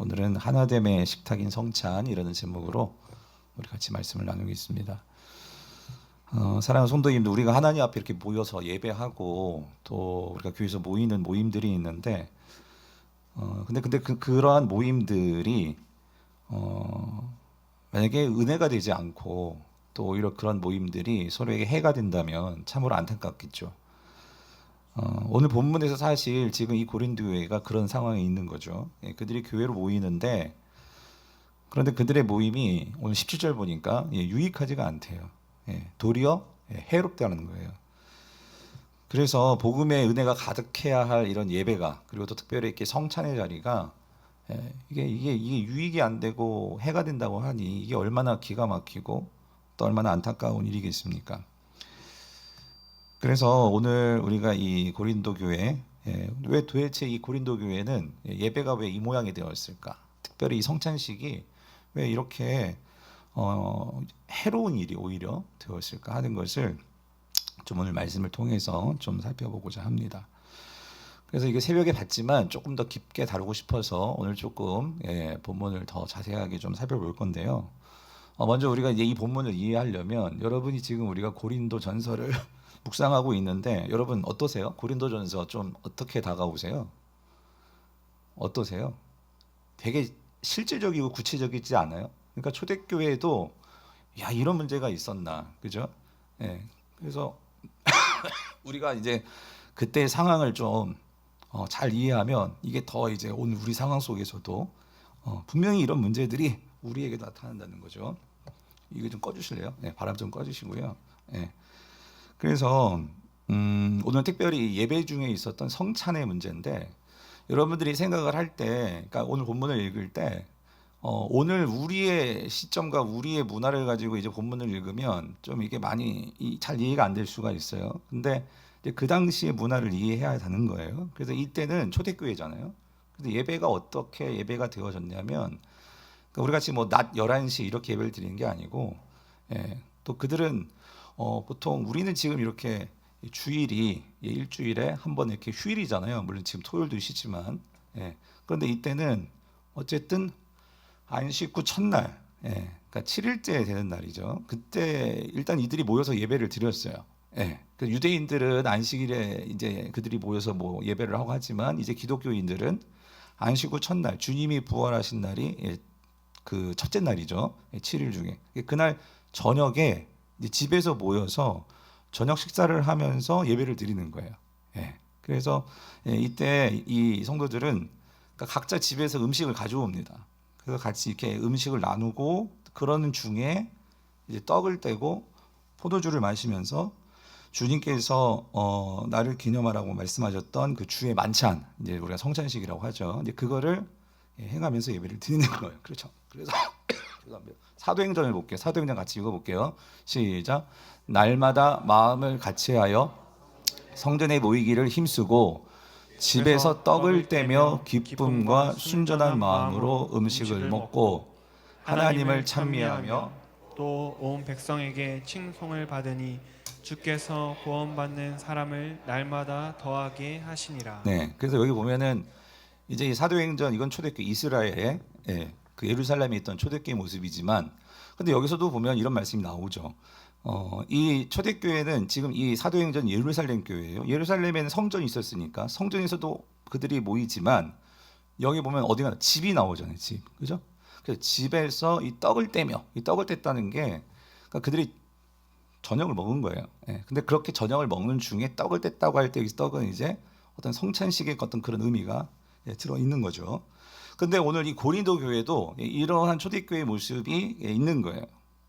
오늘은 하나됨의 식탁인 성찬이라는 제목으로 우리 같이 말씀을 나누겠습니다. 사랑하는 성도님들, 우리가 하나님 앞에 이렇게 모여서 예배하고 또 우리가 교회에서 모이는 모임들이 있는데, 근데 그러한 모임들이 만약에 은혜가 되지 않고 또 오히려 그런 모임들이 서로에게 해가 된다면 참으로 안타깝겠죠. 오늘 본문에서 사실 지금 이 고린도 교회가 그런 상황에 있는 거죠. 그들이 교회로 모이는데, 그런데 그들의 모임이 오늘 17절 보니까 유익하지가 않대요. 도리어 해롭다는 거예요. 그래서 복음의 은혜가 가득해야 할 이런 예배가, 그리고 또 특별히 이렇게 성찬의 자리가 이게 유익이 안 되고 해가 된다고 하니 이게 얼마나 기가 막히고 또 얼마나 안타까운 일이겠습니까? 그래서 오늘 우리가 이 고린도 교회, 왜 도대체 이 고린도 교회는 예배가 왜 이 모양이 되었을까? 특별히 이 성찬식이 왜 이렇게 해로운 일이 오히려 되었을까 하는 것을 좀 오늘 말씀을 통해서 좀 살펴보고자 합니다. 그래서 이게 새벽에 봤지만 조금 더 깊게 다루고 싶어서 오늘 조금 본문을 더 자세하게 좀 살펴볼 건데요. 먼저 우리가 이제 이 본문을 이해하려면, 여러분이 지금 우리가 고린도 전서를 묵상하고 있는데 여러분 어떠세요? 고린도 전서 좀 어떻게 다가오세요? 어떠세요? 되게 실제적이고 구체적이지 않아요? 그러니까 초대교회에도 야, 이런 문제가 있었나, 그죠? 그래서 우리가 이제 그때 상황을 좀 잘 이해하면 이게 더 이제 오늘 우리 상황 속에서도 분명히 이런 문제들이 우리에게 나타난다는 거죠. 이거 좀 꺼주실래요? 바람 좀 꺼주시고요. 그래서 오늘 특별히 예배 중에 있었던 성찬의 문제인데, 여러분들이 생각을 할 때, 그러니까 오늘 본문을 읽을 때 오늘 우리의 시점과 우리의 문화를 가지고 이제 본문을 읽으면 좀 이게 많이 잘 이해가 안 될 수가 있어요. 근데 이제 그 당시의 문화를 이해해야 하는 거예요. 그래서 이때는 초대교회잖아요. 그래서 예배가 어떻게 예배가 되어졌냐면, 그러니까 우리 같이 뭐 낮 11시 이렇게 예배를 드리는 게 아니고, 또 그들은 보통 우리는 지금 이렇게 주일이 일주일에 한 번 이렇게 휴일이잖아요. 물론 지금 토요일도 쉬지만, 그런데 이때는 어쨌든 안식 후 첫날, 그러니까 7일째 되는 날이죠. 그때 일단 이들이 모여서 예배를 드렸어요. 그 유대인들은 안식일에 이제 그들이 모여서 뭐 예배를 하고 하지만, 이제 기독교인들은 안식 후 첫날, 주님이 부활하신 날이 그 첫째 날이죠. 7일 중에 그날 저녁에 이제 집에서 모여서 저녁 식사를 하면서 예배를 드리는 거예요. 그래서 이때 이 성도들은 그러니까 각자 집에서 음식을 가져옵니다. 그래서 같이 이렇게 음식을 나누고, 그러는 중에 이제 떡을 떼고 포도주를 마시면서 주님께서 나를 기념하라고 말씀하셨던 그 주의 만찬, 이제 우리가 성찬식이라고 하죠. 이제 그거를 행하면서 예배를 드리는 거예요. 그렇죠. 그래서 사도행전을 볼게요. 사도행전 같이 읽어볼게요. 시작. 날마다 마음을 같이하여 성전에 모이기를 힘쓰고 집에서 떡을 떼며 기쁨과 순전한 마음으로 음식을 먹고 하나님을 찬미하며 또 온 백성에게 칭송을 받으니 주께서 구원받는 사람을 날마다 더하게 하시니라. 그래서 여기 보면은 이제 이 사도행전, 이건 초대교회 이스라엘의 그 예루살렘에 있던 초대교회 모습이지만, 근데 여기서도 보면 이런 말씀이 나오죠. 이 초대교회는 지금 이 사도행전 예루살렘 교회예요. 예루살렘에는 성전이 있었으니까 성전에서도 그들이 모이지만, 여기 보면 어디가 집이 나오잖아요. 집, 그죠? 그래서 집에서 이 떡을 떼며, 이 떡을 뗐다는 게 그러니까 그들이 저녁을 먹은 거예요. 근데 그렇게 저녁을 먹는 중에 떡을 뗐다고 할 때 이 떡은 이제 어떤 성찬식의 어떤 그런 의미가 들어 있는 거죠. 근데 오늘 이 고린도 교회도 이러한 초대교회의 모습이 있는 거예요.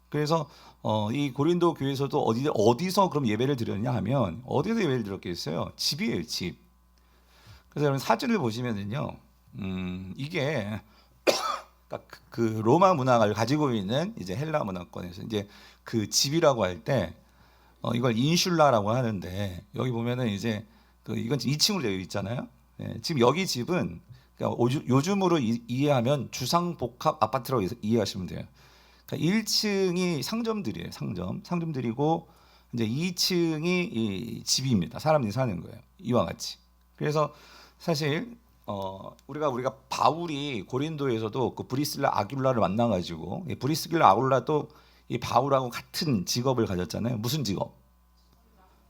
그래서 이 고린도 교회에서도 어디서 그럼 예배를 드렸냐 하면, 어디서 예배를 드렸겠어요? 집이에요, 집. 그래서 여러분 사진을 보시면은요, 이게 그러니까 그 로마 문화를 가지고 있는 이제 헬라 문화권에서 이제 그 집이라고 할 때 이걸 인슐라라고 하는데, 여기 보면은 이제 이건 2층으로 되어 있잖아요. 지금 여기 집은 그러니까 요즘으로 이해하면 주상복합 아파트라고 이해하시면 돼요. 그러니까 1층이 상점들이에요. 상점들이고 이제 2층이 이 집입니다. 사람들이 사는 거예요. 이와 같이. 그래서 사실 우리가 바울이 고린도에서도 그 브리스라 아굴라를 만나가지고 이 브리스길라 아굴라도 이 바울하고 같은 직업을 가졌잖아요. 무슨 직업?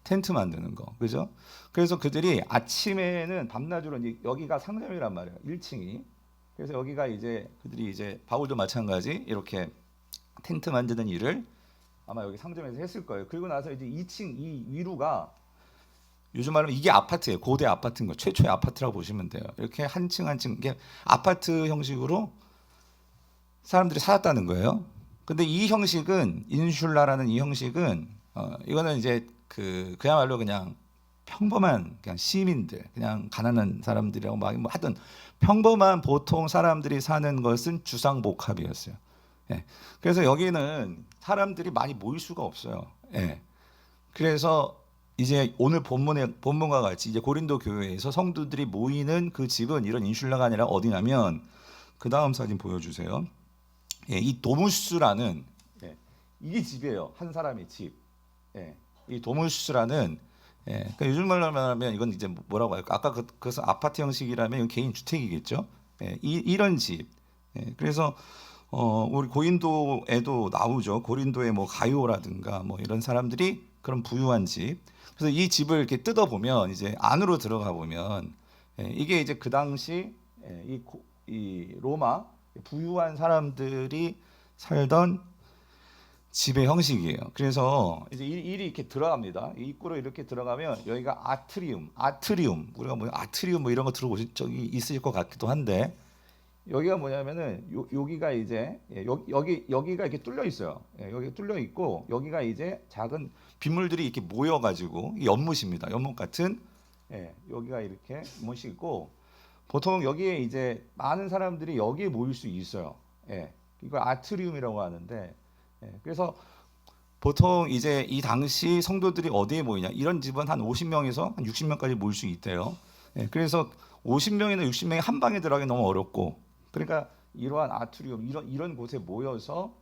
텐트 만드는 거, 그죠? 그래서 그들이 아침에는 밤낮으로 이제 여기가 상점이란 말이에요. 1층이. 그래서 여기가 이제 그들이 이제 바울도 마찬가지 이렇게 텐트 만드는 일을 아마 여기 상점에서 했을 거예요. 그리고 나서 이제 2층 이 위로가 요즘 말하면 이게 아파트예요. 고대 아파트인 거. 최초의 아파트라고 보시면 돼요. 이렇게 한 층 한 층 이게 아파트 형식으로 사람들이 살았다는 거예요. 근데 이 형식은 인슐라라는 이 형식은 이거는 이제 그야말로 그냥 평범한 그냥 시민들, 그냥 가난한 사람들이라고 막 뭐 하든 평범한 보통 사람들이 사는 것은 주상복합이었어요. 예. 그래서 여기는 사람들이 많이 모일 수가 없어요. 예. 그래서 이제 오늘 본문과 같이 이제 고린도 교회에서 성도들이 모이는 그 집은 이런 인슐라가 아니라 어디냐면 그 다음 사진 보여주세요. 예, 이 도무스라는 이게 집이에요. 한 사람의 집. 이 도무스라는 그러니까 요즘 말로 하면 이건 이제 뭐라고 할까? 아까 그것은 아파트 형식이라면 이건 개인 주택이겠죠. 이런 집. 그래서 우리 고린도에도 나오죠. 고린도의 뭐 가요라든가 뭐 이런 사람들이 그런 부유한 집. 그래서 이 집을 이렇게 뜯어 보면 이제 안으로 들어가 보면 이게 이제 그 당시 이 로마 부유한 사람들이 살던 집의 형식이에요. 그래서 이제 일이 이렇게 들어갑니다. 이 입구로 이렇게 들어가면 여기가 아트리움. 우리가 뭐 아트리움 뭐 이런 거 들어보신 적이 있으실 것 같기도 한데 여기가 뭐냐면은 여기가 이제 여기가 이렇게 뚫려 있어요. 여기 뚫려 있고 여기가 이제 작은 빗물들이 이렇게 모여가지고 연못입니다. 연못 같은 여기가 이렇게 연못이 있고 보통 여기에 이제 많은 사람들이 여기에 모일 수 있어요. 이걸 아트리움이라고 하는데 그래서 보통 이제 이 당시 성도들이 어디에 모이냐 이런 집은 한 50명에서 한 60명까지 모일 수 있대요. 그래서 50명이나 60명이 한 방에 들어가기 너무 어렵고 그러니까 이러한 아트리움 이런 곳에 모여서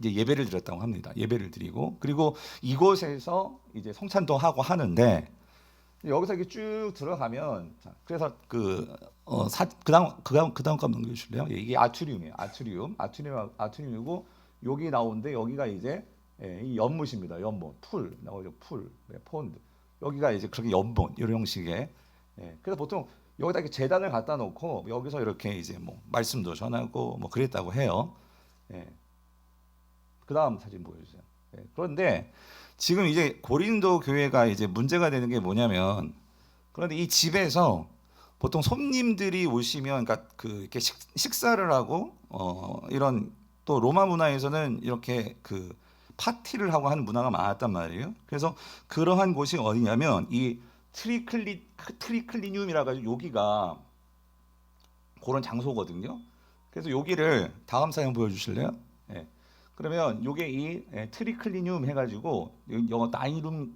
이제 예배를 드렸다고 합니다. 예배를 드리고 그리고 이곳에서 이제 성찬도 하고 하는데 여기서 이렇게 쭉 들어가면 그래서 그다음 거 넘겨주실래요? 이게 아트리움이에요. 아트리움이고 여기 나오는데 여기가 이제 이 연못입니다. 연못 풀 나오죠. 풀 폰드 여기가 이제 그렇게 연못 이런 형식의 그래서 보통 여기다 이렇게 재단을 갖다 놓고 여기서 이렇게 이제 뭐 말씀도 전하고 뭐 그랬다고 해요. 그다음 사진 보여주세요. 그런데 지금 이제 고린도 교회가 이제 문제가 되는 게 뭐냐면 그런데 이 집에서 보통 손님들이 오시면 그러니까 이렇게 식사를 하고 이런 또 로마 문화에서는 이렇게 파티를 하고 하는 문화가 많았단 말이에요. 그래서 그러한 곳이 어디냐면 이 트리클리늄이라 가지고 여기가 그런 장소거든요. 그래서 여기를 다음 사진 보여주실래요? 그러면 요게 이 트리클리늄 해가지고 영어 다이룸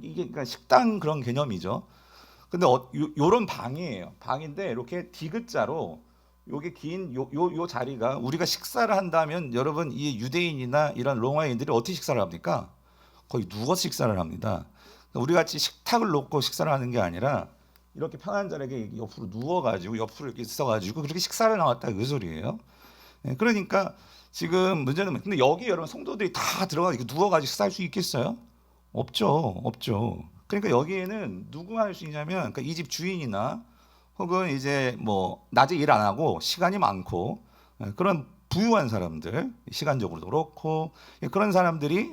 이게 그러니까 식당 그런 개념이죠. 근데 요런 방이에요. 방인데 이렇게 디귿자로 요게 긴 요 자리가 우리가 식사를 한다면 여러분 이 유대인이나 이런 로마인들이 어떻게 식사를 합니까? 거의 누워서 식사를 합니다. 우리 같이 식탁을 놓고 식사를 하는 게 아니라 이렇게 편한 자리에 옆으로 누워가지고 옆으로 이렇게 있어가지고 그렇게 식사를 나왔다 그 소리예요. 그러니까 지금 문제는 근데 여기 여러분 성도들이 다 들어가 이렇게 누워가지고 식사할 수 있겠어요? 없죠. 그러니까 여기에는 누구가 할 수 있냐면 그러니까 이 집 주인이나 혹은 이제 뭐 낮에 일 안 하고 시간이 많고 그런 부유한 사람들 시간적으로도 그렇고 그런 사람들이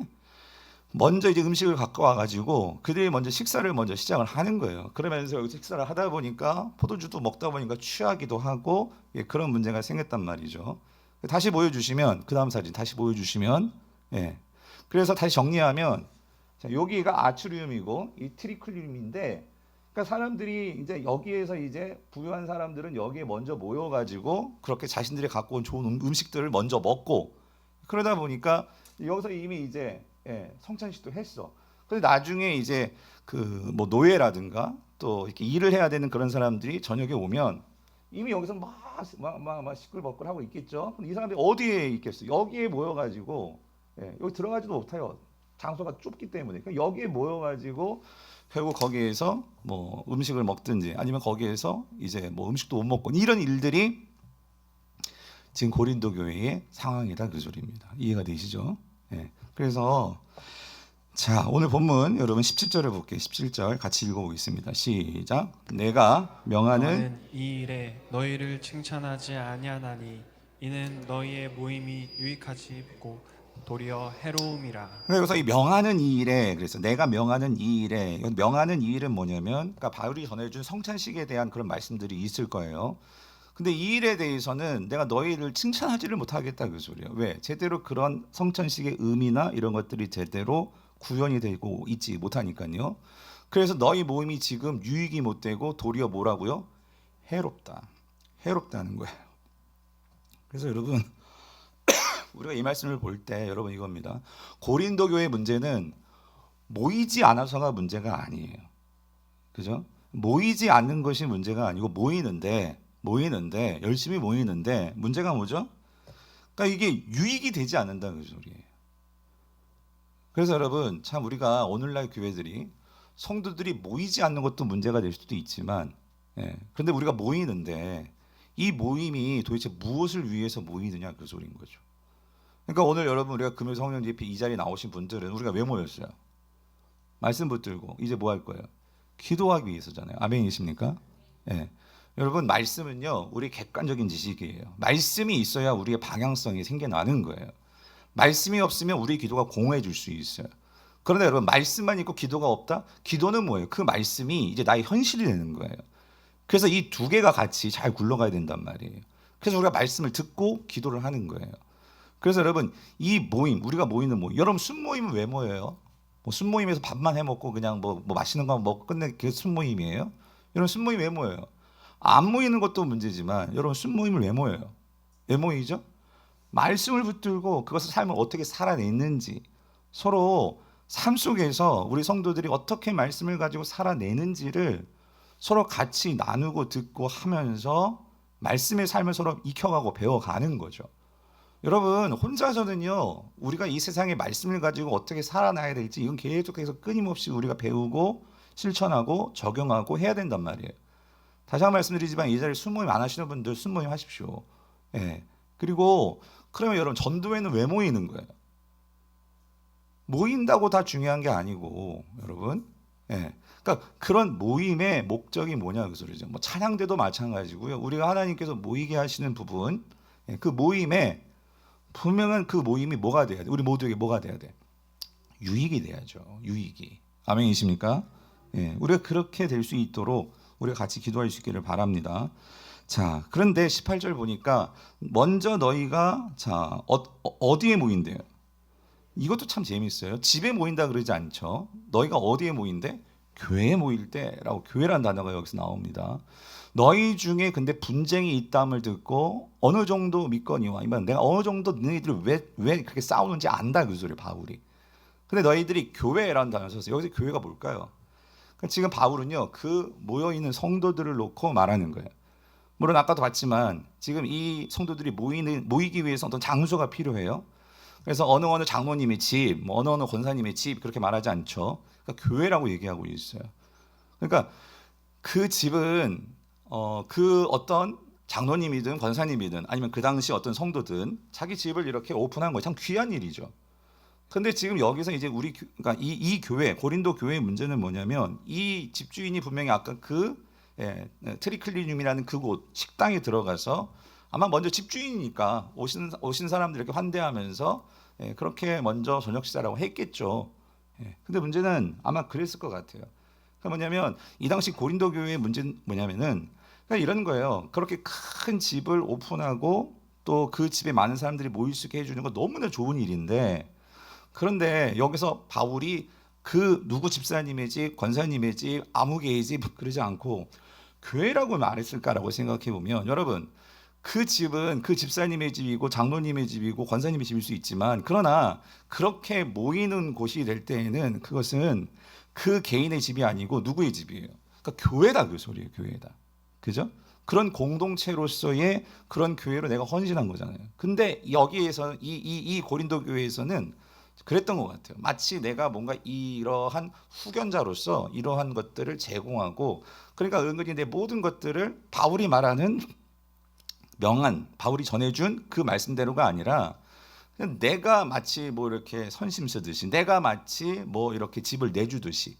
먼저 이제 음식을 갖고 와가지고 그들이 먼저 식사를 먼저 시작을 하는 거예요. 그러면서 여기서 식사를 하다 보니까 포도주도 먹다 보니까 취하기도 하고 그런 문제가 생겼단 말이죠. 다시 보여주시면 그 다음 사진 다시 보여주시면 그래서 다시 정리하면 자, 여기가 아트리움이고 이 트리클리움인데 그러니까 사람들이 이제 여기에서 이제 부유한 사람들은 여기에 먼저 모여가지고 그렇게 자신들이 갖고 온 좋은 음식들을 먼저 먹고 그러다 보니까 여기서 이미 이제 성찬식도 했어. 근데 나중에 이제 뭐 노예라든가 또 이렇게 일을 해야 되는 그런 사람들이 저녁에 오면 이미 여기서 막 시끌벅글 하고 있겠죠. 근데 이 사람들이 어디에 있겠어? 여기에 모여가지고 여기 들어가지도 못해요. 장소가 좁기 때문에 그러니까 여기에 모여가지고 결국 거기에서 뭐 음식을 먹든지 아니면 거기에서 이제 뭐 음식도 못 먹고 이런 일들이 지금 고린도 교회의 상황이다 그 소리입니다. 이해가 되시죠? 예. 그래서 자 오늘 본문 여러분 17절을 볼게요. 17절 같이 읽어보겠습니다. 시작. 내가 명하는 너는 이 일에 너희를 칭찬하지 아니하나니 이는 너희의 모임이 유익하지고 도리어 해로움이라. 그러니까 여기서 이 명하는 이 일에 그래서 내가 명하는 이 일에 명하는 이 일은 뭐냐면 그러니까 바울이 전해준 성찬식에 대한 그런 말씀들이 있을 거예요. 근데 이 일에 대해서는 내가 너희를 칭찬하지를 못하겠다 그 소리예요. 왜? 제대로 그런 성찬식의 의미나 이런 것들이 제대로 구현이 되고 있지 못하니까요. 그래서 너희 모임이 지금 유익이 못 되고 도리어 뭐라고요? 해롭다. 해롭다는 거예요. 그래서 여러분 우리가 이 말씀을 볼 때 여러분 이겁니다. 고린도 교회 문제는 모이지 않아서가 문제가 아니에요. 그죠? 모이지 않는 것이 문제가 아니고 모이는데 열심히 모이는데 문제가 뭐죠? 그러니까 이게 유익이 되지 않는다는 그 소리예요. 그래서 여러분 참 우리가 오늘날 교회들이 성도들이 모이지 않는 것도 문제가 될 수도 있지만 그런데 우리가 모이는데 이 모임이 도대체 무엇을 위해서 모이느냐 그 소리인 거죠. 그러니까 오늘 여러분 우리가 금요 성령 집회 이 자리에 나오신 분들은 우리가 왜 모였어요? 말씀 붙들고 이제 뭐 할 거예요? 기도하기 위해서잖아요. 아멘이십니까? 예. 여러분 말씀은요 우리 객관적인 지식이에요. 말씀이 있어야 우리의 방향성이 생겨나는 거예요. 말씀이 없으면 우리 기도가 공허해질 수 있어요. 그런데 여러분 말씀만 있고 기도가 없다? 기도는 뭐예요? 그 말씀이 이제 나의 현실이 되는 거예요. 그래서 이 두 개가 같이 잘 굴러가야 된단 말이에요. 그래서 우리가 말씀을 듣고 기도를 하는 거예요. 그래서 여러분 이 모임 우리가 모이는 모임 여러분 순모임은 왜 모여요? 뭐 순모임에서 밥만 해먹고 그냥 뭐 맛있는 거 먹고 끝내 그게 순모임이에요? 여러분 순모임 왜 모여요? 안 모이는 것도 문제지만 여러분 순모임을 왜 모여요? 왜 모이죠? 말씀을 붙들고 그것을 삶을 어떻게 살아내는지 서로 삶 속에서 우리 성도들이 어떻게 말씀을 가지고 살아내는지를 서로 같이 나누고 듣고 하면서 말씀의 삶을 서로 익혀가고 배워가는 거죠. 여러분 혼자서는요 우리가 이 세상의 말씀을 가지고 어떻게 살아나야 될지 이건 계속해서 끊임없이 우리가 배우고 실천하고 적용하고 해야 된단 말이에요. 다시 한번 말씀드리지만 이 자리에 순모임 안 하시는 분들 순모임 하십시오. 예. 그리고 그러면 여러분 전도회는 왜 모이는 거예요? 모인다고 다 중요한 게 아니고 여러분 예. 그러니까 그런 모임의 목적이 뭐냐 그 소리죠. 뭐 찬양대도 마찬가지고요. 우리가 하나님께서 모이게 하시는 부분 그 모임에 분명한 그 모임이 뭐가 돼야 돼? 우리 모두에게 뭐가 돼야 돼? 유익이 돼야죠. 유익이. 아멘이십니까? 예, 우리가 그렇게 될 수 있도록 우리가 같이 기도할 수 있기를 바랍니다. 자, 그런데 18절 보니까 먼저 너희가 자 어디에 모인대요? 이것도 참 재밌어요. 집에 모인다 그러지 않죠. 너희가 어디에 모인대? 교회에 모일 때라고 교회란 단어가 여기서 나옵니다. 너희 중에 근데 분쟁이 있다함을 듣고 어느 정도 믿거니와 아니면 내가 어느 정도 너희들이 왜 그렇게 싸우는지 안다 그 소리 바울이. 근데 너희들이 교회라는 단어 썼어요. 여기서 교회가 뭘까요? 그러니까 지금 바울은요 그 모여 있는 성도들을 놓고 말하는 거예요. 물론 아까도 봤지만 지금 이 성도들이 모이기 위해서 어떤 장소가 필요해요. 그래서 어느 장로님의 집, 뭐 어느 권사님의 집 그렇게 말하지 않죠. 그러니까 교회라고 얘기하고 있어요. 그러니까 그 집은 그 어떤 장로님이든 권사님이든 아니면 그 당시 어떤 성도든 자기 집을 이렇게 오픈한 거 참 귀한 일이죠. 근데 지금 여기서 이제 그러니까 이 교회 고린도 교회의 문제는 뭐냐면 이 집주인이 분명히 아까 그 트리클리늄이라는 그곳 식당에 들어가서 아마 먼저 집주인이니까 오신 사람들 이렇게 환대하면서 그렇게 먼저 저녁 식사라고 했겠죠. 근데 문제는 아마 그랬을 것 같아요. 그러니까 뭐냐면 이 당시 고린도 교회의 문제는 뭐냐면은 그러니까 이런 거예요. 그렇게 큰 집을 오픈하고 또 그 집에 많은 사람들이 모일 수 있게 해주는 거 너무나 좋은 일인데 그런데 여기서 바울이 그 누구 집사님의 집, 권사님의 집, 아무개의 집 그러지 않고 교회라고 말했을까라고 생각해 보면 여러분 그 집은 그 집사님의 집이고 장로님의 집이고 권사님의 집일 수 있지만 그러나 그렇게 모이는 곳이 될 때에는 그것은 그 개인의 집이 아니고 누구의 집이에요? 그러니까 교회다 그 소리예요. 교회다. 그죠? 그런 공동체로서의 그런 교회로 내가 헌신한 거잖아요. 근데 여기에서 이 고린도 교회에서는 그랬던 것 같아요. 마치 내가 뭔가 이러한 후견자로서 이러한 것들을 제공하고, 그러니까 은근히 내 모든 것들을 바울이 말하는 명한, 바울이 전해준 그 말씀대로가 아니라 그냥 내가 마치 뭐 이렇게 선심 쓰듯이, 내가 마치 뭐 이렇게 집을 내주듯이,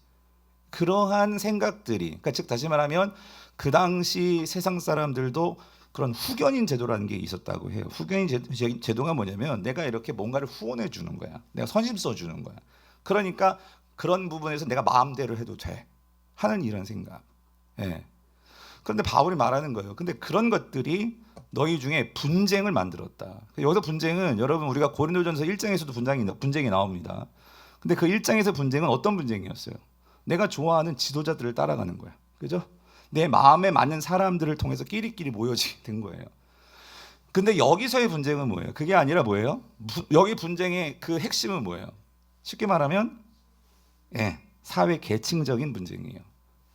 그러한 생각들이, 그러니까 즉 다시 말하면 그 당시 세상 사람들도 그런 후견인 제도라는 게 있었다고 해요. 후견인 제도가 뭐냐면 내가 이렇게 뭔가를 후원해 주는 거야. 내가 선심 써 주는 거야. 그러니까 그런 부분에서 내가 마음대로 해도 돼 하는 이런 생각. 예. 그런데 바울이 말하는 거예요. 근데 그런 것들이 너희 중에 분쟁을 만들었다. 여기서 분쟁은 여러분 우리가 고린도전서 1장에서도 분쟁이 나옵니다. 근데 그 1장에서 분쟁은 어떤 분쟁이었어요? 내가 좋아하는 지도자들을 따라가는 거야. 그죠? 내 마음에 맞는 사람들을 통해서 끼리끼리 모여지는 거예요. 근데 여기서의 분쟁은 뭐예요? 그게 아니라 뭐예요? 여기 분쟁의 그 핵심은 뭐예요? 쉽게 말하면 사회 계층적인 분쟁이에요.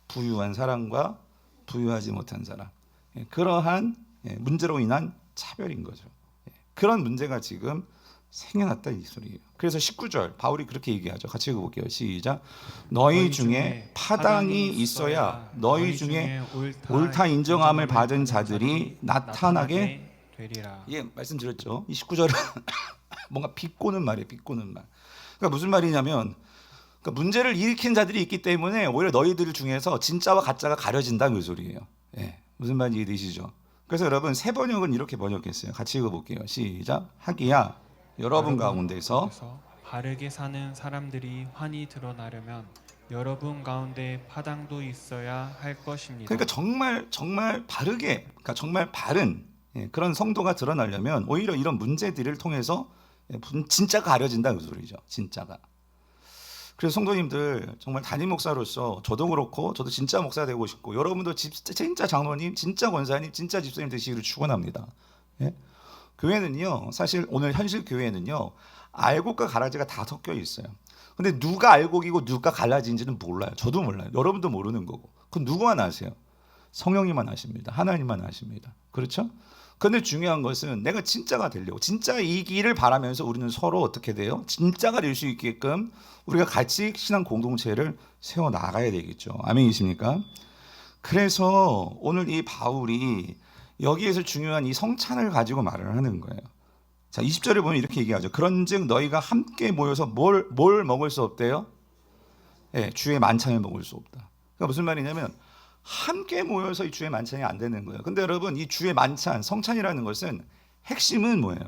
부유한 사람과 부유하지 못한 사람. 그러한 문제로 인한 차별인 거죠. 그런 문제가 지금 생겨났다 이 소리예요. 그래서 19절 바울이 그렇게 얘기하죠. 같이 읽어볼게요. 시작. 너희 중에 파당이 있어야 너희 중에 옳다 인정함을 받은 자들이 나타나게 되리라. 예, 말씀드렸죠. 이 19절은 뭔가 비꼬는 말이에요. 비꼬는 말. 그러니까 무슨 말이냐면, 그러니까 문제를 일으킨 자들이 있기 때문에 오히려 너희들 중에서 진짜와 가짜가 가려진다 그 소리예요. 예, 무슨 말인지 이해되시죠? 그래서 여러분 새 번역은 이렇게 번역했어요. 같이 읽어볼게요. 시작. 하기야 여러분 가운데서 바르게 사는 사람들이 환히 드러나려면 여러분 가운데 파당도 있어야 할 것입니다. 그러니까 정말 바르게, 그러니까 정말 바른 그런 성도가 드러나려면 오히려 이런 문제들을 통해서 진짜가 가려진다 그 소리죠. 진짜가. 그래서 성도님들 정말 담임 목사로서 저도 그렇고 저도 진짜 목사 되고 싶고 여러분도 진짜 장로님, 진짜 권사님, 진짜 집사님 되시기를 축원합니다. 예? 교회는요, 사실 오늘 현실 교회는요, 알곡과 가라지가 다 섞여 있어요. 근데 누가 알곡이고 누가 갈라진지는 몰라요. 저도 몰라요. 여러분도 모르는 거고. 그건 누구만 아세요? 성령님만 아십니다. 하나님만 아십니다. 그렇죠? 근데 중요한 것은 내가 진짜가 되려고, 진짜이기를 바라면서 우리는 서로 어떻게 돼요? 진짜가 될 수 있게끔 우리가 같이 신앙 공동체를 세워 나가야 되겠죠. 아멘이십니까? 그래서 오늘 이 바울이 여기에서 중요한 이 성찬을 가지고 말을 하는 거예요. 자, 20절에 보면 이렇게 얘기하죠. 그런즉 너희가 함께 모여서 뭘 먹을 수 없대요? 예, 주의 만찬을 먹을 수 없다. 그러니까 무슨 말이냐면 함께 모여서 이 주의 만찬이 안 되는 거예요. 근데 여러분 이 주의 만찬, 성찬이라는 것은 핵심은 뭐예요?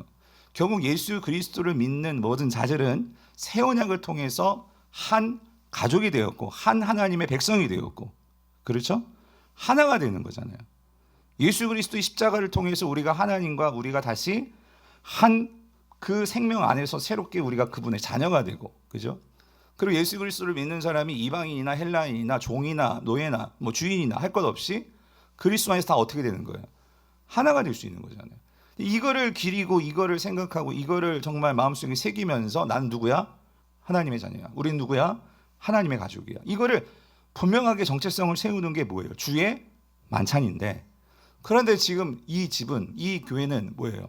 결국 예수 그리스도를 믿는 모든 자들은 새 언약을 통해서 한 가족이 되었고 한 하나님의 백성이 되었고, 그렇죠? 하나가 되는 거잖아요. 예수 그리스도의 십자가를 통해서 우리가 하나님과 우리가 다시 한 그 생명 안에서 새롭게 우리가 그분의 자녀가 되고, 그죠? 그리고 예수 그리스도를 믿는 사람이 이방인이나 헬라인이나 종이나 노예나 뭐 주인이나 할 것 없이 그리스도 안에서 다 어떻게 되는 거예요? 하나가 될 수 있는 거잖아요. 이거를 기리고 이거를 생각하고 이거를 정말 마음속에 새기면서 나는 누구야? 하나님의 자녀야. 우린 누구야? 하나님의 가족이야. 이거를 분명하게 정체성을 세우는 게 뭐예요? 주의 만찬인데, 그런데 지금 이 집은, 이 교회는 뭐예요?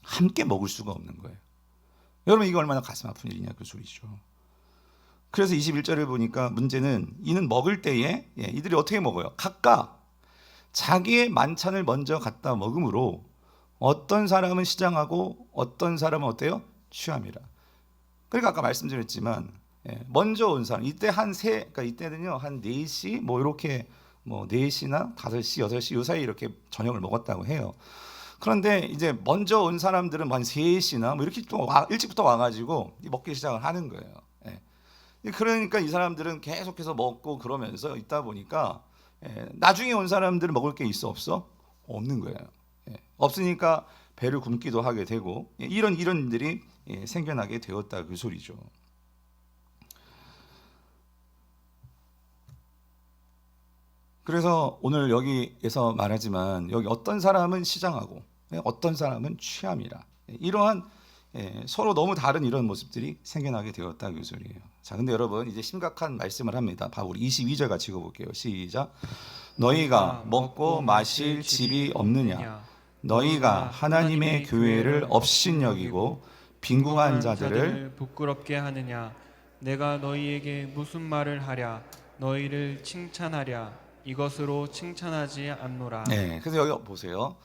함께 먹을 수가 없는 거예요. 여러분 이게 얼마나 가슴 아픈 일이냐 그 소리죠. 그래서 21절을 보니까 문제는 이는 먹을 때에 이들이 어떻게 먹어요? 각각 자기의 만찬을 먼저 갖다 먹음으로 어떤 사람은 시장하고 어떤 사람은 어때요? 취함이라. 그러니까 아까 말씀드렸지만 먼저 온 사람, 이때 그러니까 이때는요 한 4시 뭐 이렇게 뭐 4시나 5시, 6시 요 사이 이렇게 저녁을 먹었다고 해요. 그런데 이제 먼저 온 사람들은 한 3시나 뭐 이렇게 또 일찍부터 와가지고 먹기 시작을 하는 거예요. 그러니까 이 사람들은 계속해서 먹고 그러면서 있다 보니까 나중에 온 사람들은 먹을 게 있어 없어? 없는 거예요. 없으니까 배를 굶기도 하게 되고 이런 일들이 생겨나게 되었다 그 소리죠. 그래서 오늘 여기에서 말하지만 여기 어떤 사람은 시장하고 어떤 사람은 취함이라, 이러한 서로 너무 다른 이런 모습들이 생겨나게 되었다 그 소리예요. 자, 근데 여러분 이제 심각한 말씀을 합니다. 바울이 22절 같이 읽어볼게요. 시작. 너희가 먹고 마실 집이 없느냐? 너희가 하나님의 교회를 업신여기고 빈궁한 자들을 부끄럽게 하느냐? 내가 너희에게 무슨 말을 하랴? 너희를 칭찬하랴? 이것으로 칭찬하지 않노라. 네, 그래서 여기 보세요.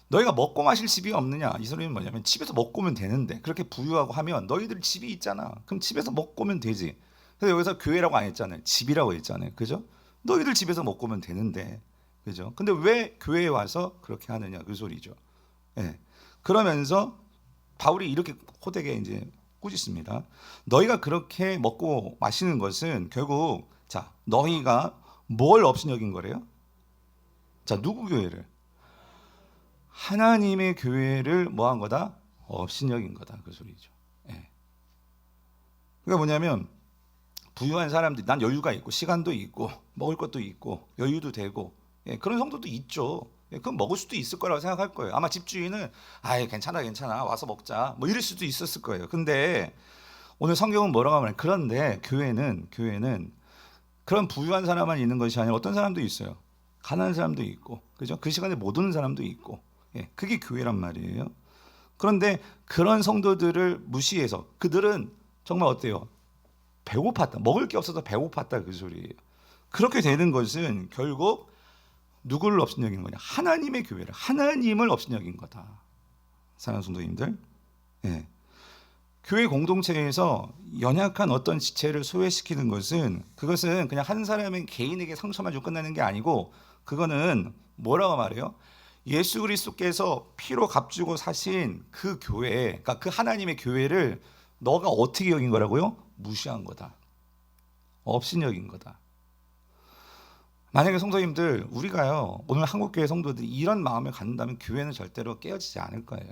너희가 먹고 마실 집이 없느냐? 이 소리는 뭐냐면 집에서 먹고 오면 되는데 그렇게 부유하고 하면 너희들 집이 있잖아. 그럼 집에서 먹고 오면 되지. 그래서 여기서 교회라고 안 했잖아요. 집이라고 했잖아요. 그죠? 너희들 집에서 먹고 오면 되는데, 그죠? 근데 왜 교회에 와서 그렇게 하느냐? 그 소리죠. 예. 그러면서 바울이 이렇게 호되게 이제 꾸짖습니다. 너희가 그렇게 먹고 마시는 것은 결국 자 너희가 뭘 업신여긴 거래요? 자 누구 교회를? 하나님의 교회를 뭐 한 거다? 업신여긴 거다 그 소리죠. 예. 그러니까 뭐냐면 부유한 사람들이 난 여유가 있고 시간도 있고 먹을 것도 있고 여유도 되고 예, 그런 성도도 있죠. 예, 그럼 먹을 수도 있을 거라고 생각할 거예요. 아마 집주인은 아예 괜찮아 와서 먹자 뭐 이럴 수도 있었을 거예요. 근데 오늘 성경은 뭐라고 하면 그런데 교회는 그런 부유한 사람만 있는 것이 아니라 어떤 사람도 있어요. 가난한 사람도 있고 그죠? 그 시간에 못 오는 사람도 있고 예, 그게 교회란 말이에요. 그런데 그런 성도들을 무시해서 그들은 정말 어때요? 배고팠다. 먹을 게 없어서 배고팠다 그 소리예요. 그렇게 되는 것은 결국 누구를 업신여긴 거냐? 하나님의 교회를 하나님을 업신여긴 거다. 사랑하는 성도님들, 예. 교회 공동체에서 연약한 어떤 지체를 소외시키는 것은 그것은 그냥 한 사람의 개인에게 상처만 주고 끝나는 게 아니고 그거는 뭐라고 말해요? 예수 그리스도께서 피로 값주고 사신 그 교회, 그러니까 그 하나님의 교회를 너가 어떻게 여긴 거라고요? 무시한 거다. 업신여긴 거다. 만약에 성도님들 우리가요 오늘 한국교회 성도들이 이런 마음을 갖는다면 교회는 절대로 깨어지지 않을 거예요.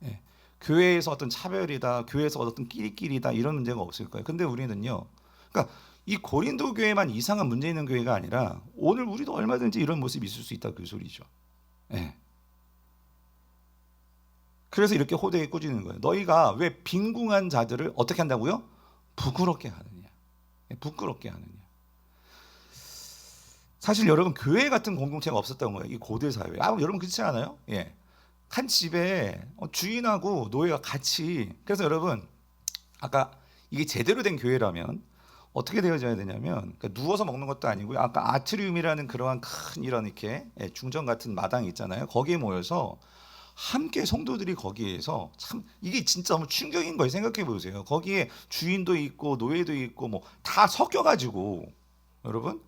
예. 교회에서 어떤 차별이다, 교회에서 어떤 끼리끼리다 이런 문제가 없을 거예요. 근데 우리는요, 그러니까 이 고린도 교회만 이상한 문제 있는 교회가 아니라 오늘 우리도 얼마든지 이런 모습이 있을 수 있다 그 소리죠. 예. 그래서 이렇게 호되게 꾸짖는 거예요. 너희가 왜 빈궁한 자들을 어떻게 한다고요? 부끄럽게 하느냐. 예, 부끄럽게 하느냐. 사실 여러분 교회 같은 공동체가 없었던 거예요. 이 고대 사회에. 여러분 그렇지 않아요? 예. 한 집에 주인하고 노예가 같이. 그래서 여러분 아까 이게 제대로 된 교회라면 어떻게 되어져야 되냐면 그러니까 누워서 먹는 것도 아니고요. 아까 아트리움이라는 그러한 큰 이런 이렇게 중정 같은 마당이 있잖아요. 거기에 모여서 함께 성도들이 거기에서 참 이게 진짜 너무 충격인 거예요. 생각해 보세요. 거기에 주인도 있고 노예도 있고 뭐 다 섞여 가지고 여러분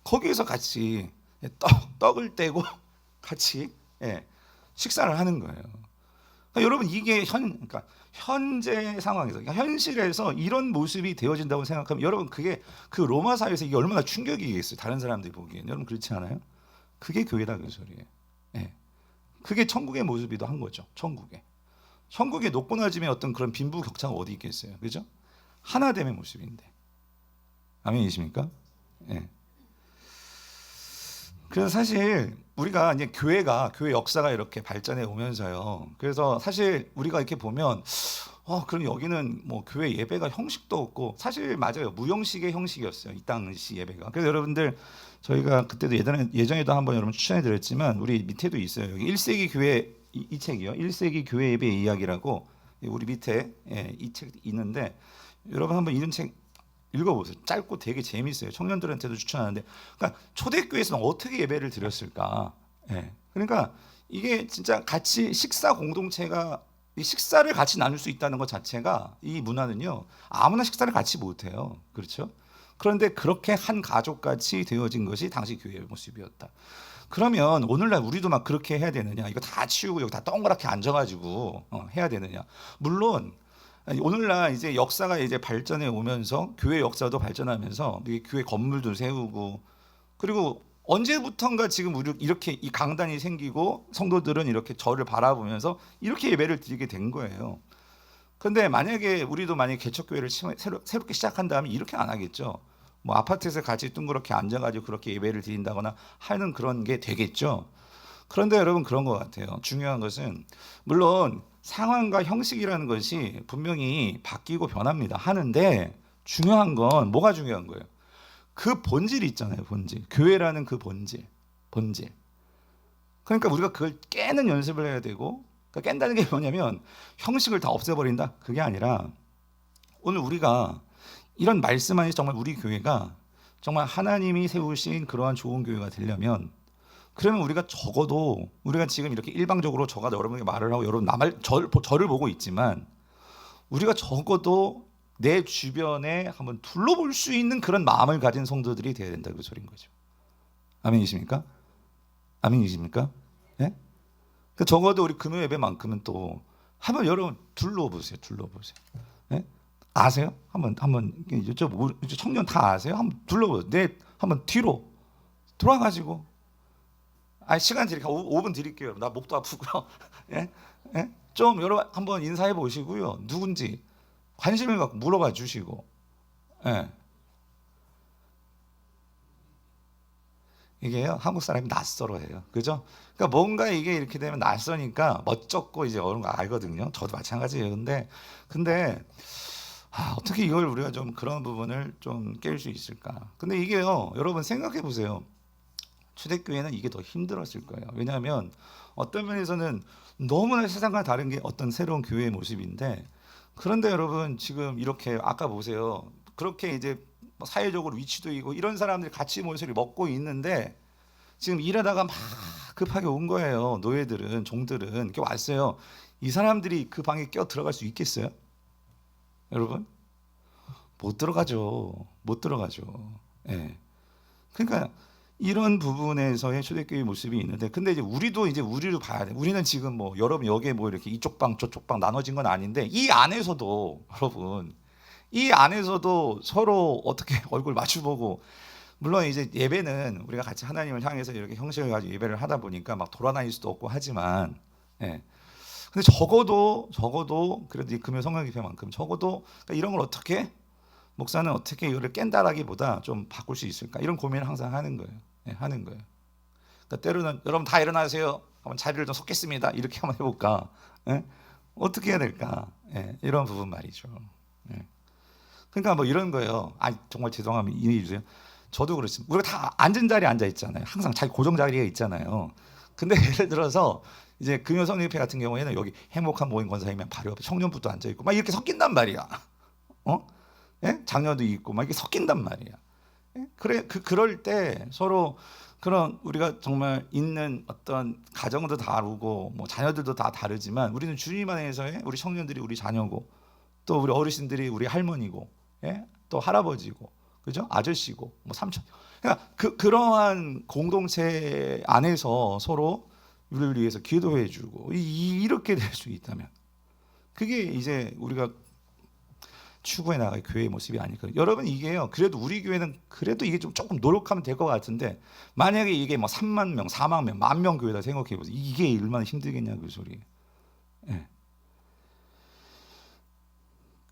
거기에서 같이 떡을 떼고 같이 식사를 하는 거예요. 그러니까 여러분 이게 그러니까 현재 상황에서 그러니까 현실에서 이런 모습이 되어진다고 생각하면 여러분 그게 그 로마 사회에서 이게 얼마나 충격이겠어요. 다른 사람들이 보기엔 여러분 그렇지 않아요? 그게 교회다 그 소리예요. 예. 그게 천국의 모습이기도 한 거죠. 천국의 높고 낮음의 어떤 그런 빈부격차가 어디 있겠어요, 그죠? 하나됨의 모습인데. 아멘이십니까? 예. 그래서 사실 우리가 이제 교회 역사가 이렇게 발전해 오면서요. 그래서 사실 우리가 이렇게 보면 그럼 여기는 뭐 교회 예배가 형식도 없고 사실 맞아요. 무형식의 형식이었어요. 이 당시 예배가. 그래서 여러분들 저희가 그때도 예전에도 한번 여러분 추천해 드렸지만 우리 밑에도 있어요. 여기 1세기 교회 이 책이요. 1세기 교회 예배 이야기라고 우리 밑에 이 책 있는데 여러분 한번 이런 책 읽어보세요. 짧고 되게 재미있어요. 청년들한테도 추천하는데, 그러니까 초대교회에서는 어떻게 예배를 드렸을까? 그러니까 이게 진짜 같이 식사 공동체가 이 식사를 같이 나눌 수 있다는 것 자체가 이 문화는요 아무나 식사를 같이 못해요. 그렇죠? 그런데 그렇게 한 가족같이 되어진 것이 당시 교회의 모습이었다. 그러면 오늘날 우리도 막 그렇게 해야 되느냐? 이거 다 치우고 여기 다 동그랗게 앉아가지고 해야 되느냐? 물론. 오늘날 이제 역사가 이제 발전해 오면서 교회 역사도 발전하면서 교회 건물도 세우고 그리고 언제부턴가 지금 우리 이렇게 이 강단이 생기고 성도들은 이렇게 저를 바라보면서 이렇게 예배를 드리게 된 거예요. 그런데 만약에 우리도 만약에 개척교회를 새롭게 시작한다면 이렇게 안 하겠죠. 뭐 아파트에서 같이 둥그렇게 앉아가지고 그렇게 예배를 드린다거나 하는 그런 게 되겠죠. 그런데 여러분 그런 것 같아요. 중요한 것은 물론 상황과 형식이라는 것이 분명히 바뀌고 변합니다. 하는데 중요한 건 뭐가 중요한 거예요? 그 본질이 있잖아요. 본질. 교회라는 그 본질. 그러니까 우리가 그걸 깨는 연습을 해야 되고 그러니까 깬다는 게 뭐냐면 형식을 다 없애버린다. 그게 아니라 오늘 우리가 이런 말씀 안에서 정말 우리 교회가 정말 하나님이 세우신 그러한 좋은 교회가 되려면, 그러면 우리가 적어도 우리가 지금 이렇게 일방적으로 저가 여러분에게 말을 하고 여러분 저를 보고 있지만, 우리가 적어도 내 주변에 한번 둘러볼 수 있는 그런 마음을 가진 성도들이 되어야 된다, 그 소리인 거죠. 아멘이십니까? 아멘이십니까? 예? 그 적어도 우리 금요 예배만큼은 또 한번 여러분 둘러보세요. 예? 아세요? 한번 저 청년 다 아세요? 한번 둘러보세요. 한번 뒤로 돌아가지고, 시간 드릴게요. 5분 드릴게요. 나 목도 아프고요. 예? 예? 좀 여러분 한번 인사해 보시고요. 누군지 관심을 갖고 물어봐 주시고. 예. 이게요, 한국 사람이 낯설어해요. 그죠? 그러니까 뭔가 이게 이렇게 되면 낯서니까 멋쩍고 이제 어려운 거 알거든요. 저도 마찬가지예요. 근데 어떻게 이걸 우리가 좀 그런 부분을 좀 깰 수 있을까? 근데 이게요, 여러분 생각해 보세요. 초대교회는 이게 더 힘들었을 거예요. 왜냐하면 어떤 면에서는 너무나 세상과 다른 게 어떤 새로운 교회의 모습인데, 그런데 여러분 지금 이렇게 아까 보세요. 그렇게 이제 사회적으로 위치도 있고 이런 사람들이 같이 모여서 먹고 있는데, 지금 일하다가 막 급하게 온 거예요. 노예들은, 종들은 이렇게 왔어요. 이 사람들이 그 방에 껴 들어갈 수 있겠어요? 여러분? 못 들어가죠. 예. 그러니까 이런 부분에서의 초대교회 모습이 있는데, 근데 이제 우리도 이제 우리를 봐야 돼. 우리는 지금 뭐 여러분 여기에 뭐 이렇게 이쪽 방 저쪽 방 나눠진 건 아닌데, 이 안에서도 여러분, 이 안에서도 서로 어떻게 얼굴 마주보고, 물론 이제 예배는 우리가 같이 하나님을 향해서 이렇게 형식을 가지고 예배를 하다 보니까 막 돌아다닐 수도 없고 하지만, 예. 근데 적어도 그래도 이 금요 성령 집회만큼 적어도 그러니까 이런 걸 어떻게 목사는 어떻게 이거를 깬다라기보다 좀 바꿀 수 있을까, 이런 고민을 항상 하는 거예요. 예, 하는 거예요. 그러니까 때로는 여러분 다 일어나세요. 한번 자리를 좀 섞겠습니다. 이렇게 한번 해볼까? 예? 어떻게 해야 될까? 예, 이런 부분 말이죠. 예. 그러니까 뭐 이런 거예요. 정말 죄송하면 이해해 주세요. 저도 그렇습니다. 우리가 다 앉은 자리에 앉아 있잖아요. 항상 자기 고정 자리에 있잖아요. 근데 예를 들어서 이제 금요 성령협회 같은 경우에는 여기 행복한 모임 권사님이 바로 옆에 청년부도 앉아 있고 막 이렇게 섞인단 말이야. 예? 장녀도 있고 막 이렇게 섞인단 말이야. 예? 그럴 때 서로 그런 우리가 정말 있는 어떤 가정도 다르고 뭐 자녀들도 다 다르지만, 우리는 주님 안에서의 우리 청년들이 우리 자녀고, 또 우리 어르신들이 우리 할머니고, 예? 또 할아버지고, 그죠? 아저씨고, 뭐 삼촌. 그러니까 그러한 공동체 안에서 서로 우리를 위해서 기도해주고 이렇게 될 수 있다면, 그게 이제 우리가 추구해 나갈 교회의 모습이 아닐까. 여러분 이게요, 그래도 우리 교회는 그래도 이게 좀 조금 노력하면 될 것 같은데, 만약에 이게 뭐 3만 명, 4만 명, 1만 명 교회다 생각해 보세요. 이게 얼마나 힘들겠냐 그 소리. 예.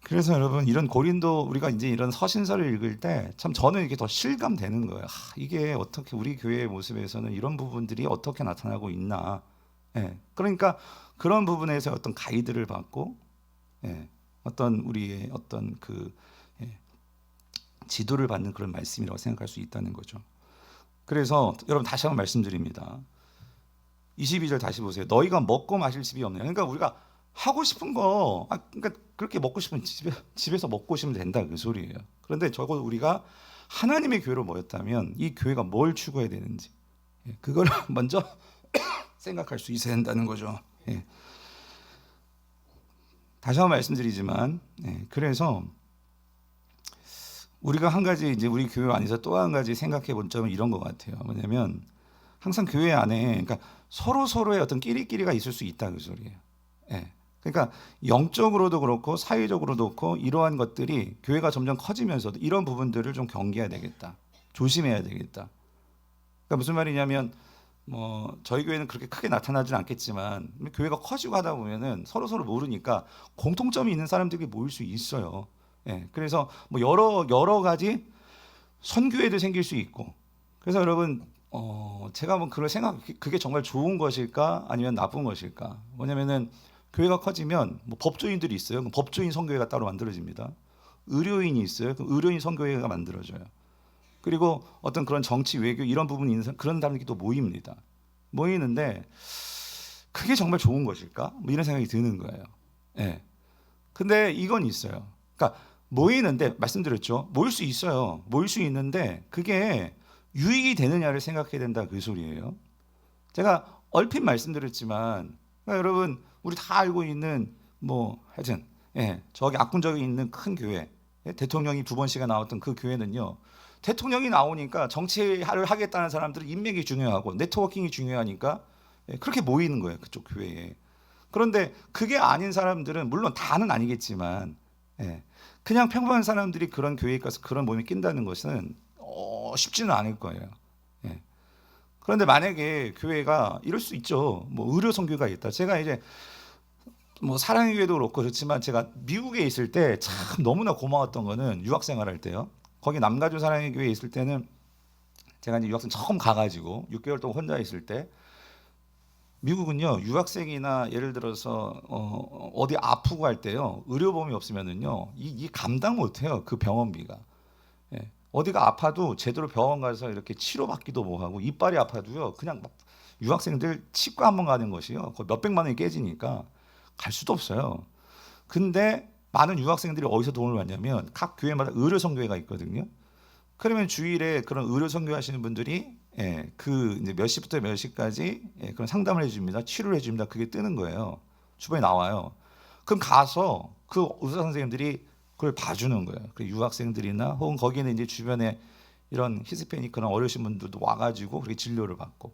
그래서 여러분 이런 고린도 우리가 이제 이런 서신서를 읽을 때 참 저는 이게 더 실감되는 거예요. 이게 어떻게 우리 교회의 모습에서는 이런 부분들이 어떻게 나타나고 있나. 예. 그러니까 그런 부분에서 어떤 가이드를 받고, 예. 어떤 우리의 어떤 예. 지도를 받는 그런 말씀이라고 생각할 수 있다는 거죠. 그래서 여러분 다시 한번 말씀드립니다. 22절 다시 보세요. 너희가 먹고 마실 집이 없네. 그러니까 우리가 하고 싶은 거, 그러니까 그렇게 먹고 싶으면 집에서 먹고 오시면 된다 그 소리예요. 그런데 적어도 우리가 하나님의 교회로 모였다면 이 교회가 뭘 추구해야 되는지, 예, 그걸 먼저 생각할 수 있어야 된다는 거죠. 예. 다시 한번 말씀드리지만, 예, 그래서 우리가 한 가지 이제 우리 교회 안에서 또 한 가지 생각해 본 점은 이런 것 같아요. 뭐냐면 항상 교회 안에 그러니까 서로의 어떤 끼리끼리가 있을 수 있다 그 소리예요. 예. 그러니까 영적으로도 그렇고 사회적으로도 그렇고 이러한 것들이 교회가 점점 커지면서도 이런 부분들을 좀 경계해야 되겠다. 조심해야 되겠다. 그러니까 무슨 말이냐면 뭐 저희 교회는 그렇게 크게 나타나지는 않겠지만 교회가 커지고 하다 보면은 서로 모르니까 공통점이 있는 사람들이 모일 수 있어요. 예. 그래서 뭐 여러 가지 선교회도 생길 수 있고. 그래서 여러분 제가 뭐 그걸 그게 정말 좋은 것일까 아니면 나쁜 것일까? 뭐냐면은 교회가 커지면 뭐 법조인들이 있어요. 그럼 법조인 선교회가 따로 만들어집니다. 의료인이 있어요. 그럼 의료인 선교회가 만들어져요. 그리고 어떤 그런 정치 외교 이런 부분이 있는 그런 사람들이 또 모입니다. 모이는데 그게 정말 좋은 것일까? 뭐 이런 생각이 드는 거예요. 예. 근데 이건 있어요. 그러니까 모이는데 말씀드렸죠. 모일 수 있어요. 모일 수 있는데 그게 유익이 되느냐를 생각해야 된다 그 소리예요. 제가 얼핏 말씀드렸지만 그러니까 여러분 우리 다 알고 있는 뭐 하여튼 저기 압구정에 있는 큰 교회 대통령이 2번씩이나 나왔던 그 교회는요. 대통령이 나오니까 정치를 하겠다는 사람들은 인맥이 중요하고 네트워킹이 중요하니까 그렇게 모이는 거예요. 그쪽 교회에. 그런데 그게 아닌 사람들은 물론 다는 아니겠지만 그냥 평범한 사람들이 그런 교회에 가서 그런 모임에 낀다는 것은 쉽지는 않을 거예요. 그런데 만약에 교회가 이럴 수 있죠. 뭐 의료 선교가 있다. 제가 이제 뭐 사랑의 교회도 그렇고 그렇지만 제가 미국에 있을 때 참 너무나 고마웠던 거는 유학생활 할 때요. 거기 남가주 사랑의 교회에 있을 때는 제가 이제 유학생 처음 가가지고 6개월 동안 혼자 있을 때 미국은요 유학생이나 예를 들어서 어디 아프고 할 때요 의료보험이 없으면은요 이 감당 못해요 그 병원비가. 어디가 아파도 제대로 병원 가서 이렇게 치료받기도 뭐하고 이빨이 아파도요 그냥 막 유학생들 치과 한번 가는 것이요 거의 몇백만 원이 깨지니까 갈 수도 없어요. 근데 많은 유학생들이 어디서 돈을 받냐면 각 교회마다 의료 선교회가 있거든요. 그러면 주일에 그런 의료 선교 하시는 분들이 그 이제 몇 시부터 몇 시까지 그런 상담을 해줍니다. 치료를 해줍니다. 그게 뜨는 거예요. 주변에 나와요. 그럼 가서 그 의사 선생님들이 그걸 봐주는 거예요. 그 유학생들이나 혹은 거기는 이제 주변에 이런 히스패닉 그런 어려우신 분들도 와가지고 그렇게 진료를 받고.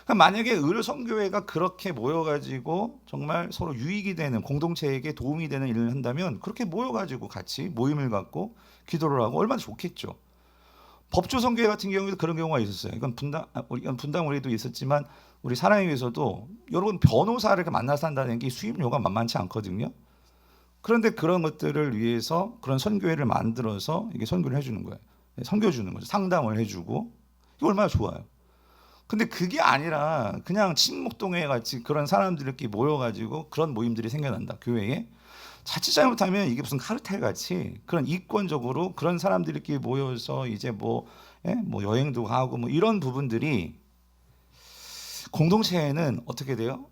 그러니까 만약에 의료 선교회가 그렇게 모여가지고 정말 서로 유익이 되는 공동체에게 도움이 되는 일을 한다면 그렇게 모여가지고 같이 모임을 갖고 기도를 하고 얼마나 좋겠죠. 법조 선교회 같은 경우에도 그런 경우가 있었어요. 이건 분당 우리도 있었지만 우리 사랑의 교회에서도 여러분 변호사를 이렇게 만나서 한다는 게 수임료가 만만치 않거든요. 그런데 그런 것들을 위해서 그런 선교회를 만들어서 이게 선교를 해주는 거예요. 선교주는 거죠. 상담을 해주고 이거 얼마나 좋아요. 근데 그게 아니라 그냥 친목동회 같이 그런 사람들끼리 모여가지고 그런 모임들이 생겨난다 교회에. 자칫 잘못하면 이게 무슨 카르텔 같이 그런 이권적으로 그런 사람들끼리 모여서 이제 뭐 여행도 가고 뭐 이런 부분들이 공동체에는 어떻게 돼요?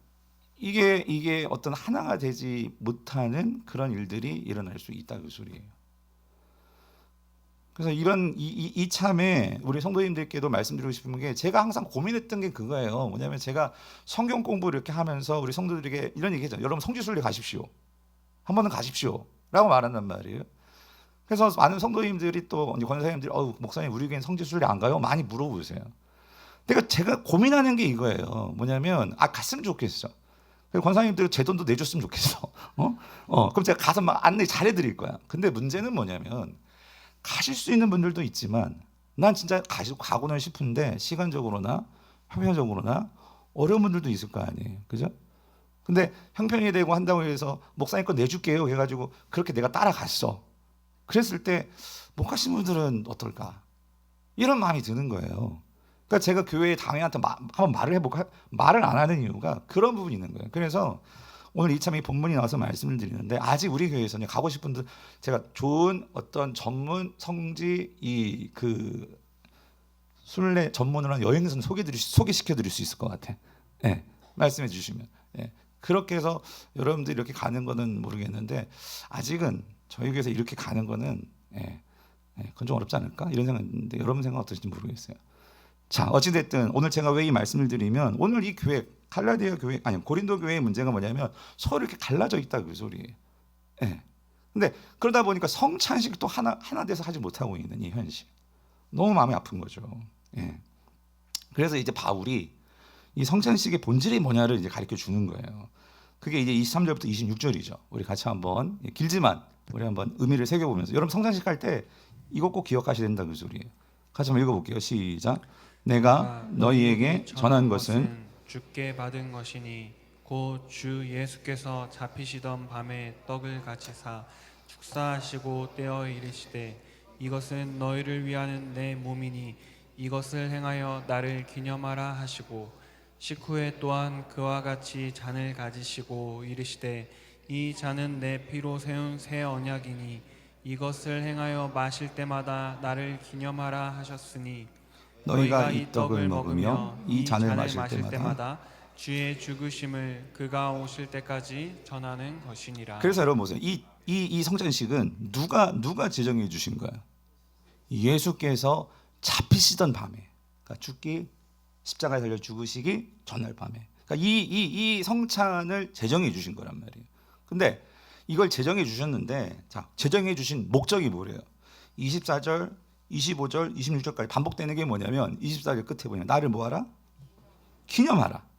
이게 어떤 하나가 되지 못하는 그런 일들이 일어날 수 있다 그 소리예요. 그래서 이런 이참에 우리 성도님들께도 말씀드리고 싶은 게 제가 항상 고민했던 게 그거예요. 뭐냐면 제가 성경 공부를 이렇게 하면서 우리 성도들에게 이런 얘기했죠. 여러분 성지순례 가십시오. 한 번은 가십시오. 라고 말한단 말이에요. 그래서 많은 성도님들이 또 권사님들이 목사님 우리 교회는 성지순례 안 가요? 많이 물어보세요. 근데 제가 고민하는 게 이거예요. 뭐냐면 갔으면 좋겠어. 권사님들 제 돈도 내줬으면 좋겠어. 그럼 제가 가서 막 안내 잘해드릴 거야. 근데 문제는 뭐냐면 가실 수 있는 분들도 있지만 난 진짜 가고는 싶은데 시간적으로나 형편적으로나 어려운 분들도 있을 거 아니에요. 그죠? 근데 형편이 되고 한다고 해서 목사님 거 내줄게요 해가지고 그렇게 내가 따라갔어. 그랬을 때 못 가신 분들은 어떨까? 이런 마음이 드는 거예요. 그러니까 제가 교회 당회한테 한번 말을 해볼까? 말을 안 하는 이유가 그런 부분이 있는 거예요. 그래서 오늘 이참에 본문이 나와서 말씀을 드리는데 아직 우리 교회에서는 가고 싶은 분들 제가 좋은 어떤 전문 성지 그 순례 전문으로 한 여행선 소개시켜 드릴 수 있을 것 같아. 말씀해 주시면. 그렇게 해서 여러분들이 이렇게 가는 거는 모르겠는데 아직은 저희 교회에서 이렇게 가는 거는 그건 좀 어렵지 않을까? 이런 생각인데 여러분 생각 어떠신지 모르겠어요. 자, 어찌됐든 오늘 제가 왜 이 말씀을 드리면 오늘 이 교회 갈라디아 교회 고린도 교회의 문제가 뭐냐면 서로 이렇게 갈라져 있다 그 소리예요. 근데 그러다 보니까 성찬식도 하나 돼서 하지 못하고 있는 이 현실. 너무 마음이 아픈 거죠. 그래서 이제 바울이 이 성찬식의 본질이 뭐냐를 이제 가르쳐 주는 거예요. 그게 이제 23절부터 26절이죠. 우리 같이 한번 길지만 우리 한번 의미를 새겨보면서 여러분 성찬식 할 때 이거 꼭 기억하셔야 된다 그 소리예요. 같이 한번 읽어볼게요. 시작. 내가 너희에게 전한 것은 주께 받은 것이니 곧 주 예수께서 잡히시던 밤에 떡을 같이 사 축사하시고 떼어 이르시되 이것은 너희를 위하는 내 몸이니 이것을 행하여 나를 기념하라 하시고 식후에 또한 그와 같이 잔을 가지시고 이르시되 이 잔은 내 피로 세운 새 언약이니 이것을 행하여 마실 때마다 나를 기념하라 하셨으니 너희가 이 떡을 먹으며 이 잔을 마실 때마다 주의 죽으심을 그가 오실 때까지 전하는 것이니라. 그래서 여러분 보세요. 이 성찬식은 누가 제정해 주신 거야? 예수께서 잡히시던 밤에, 그러니까 죽기 십자가에 달려 죽으시기 전날 밤에, 그러니까 이 성찬을 제정해 주신 거란 말이에요. 근데 이걸 제정해 주셨는데, 자, 제정해 주신 목적이 뭐래요? 24절, 25절, 26절까지 반복되는 게 뭐냐면 24절 끝에 보면 나를 뭐하라? 기념하라.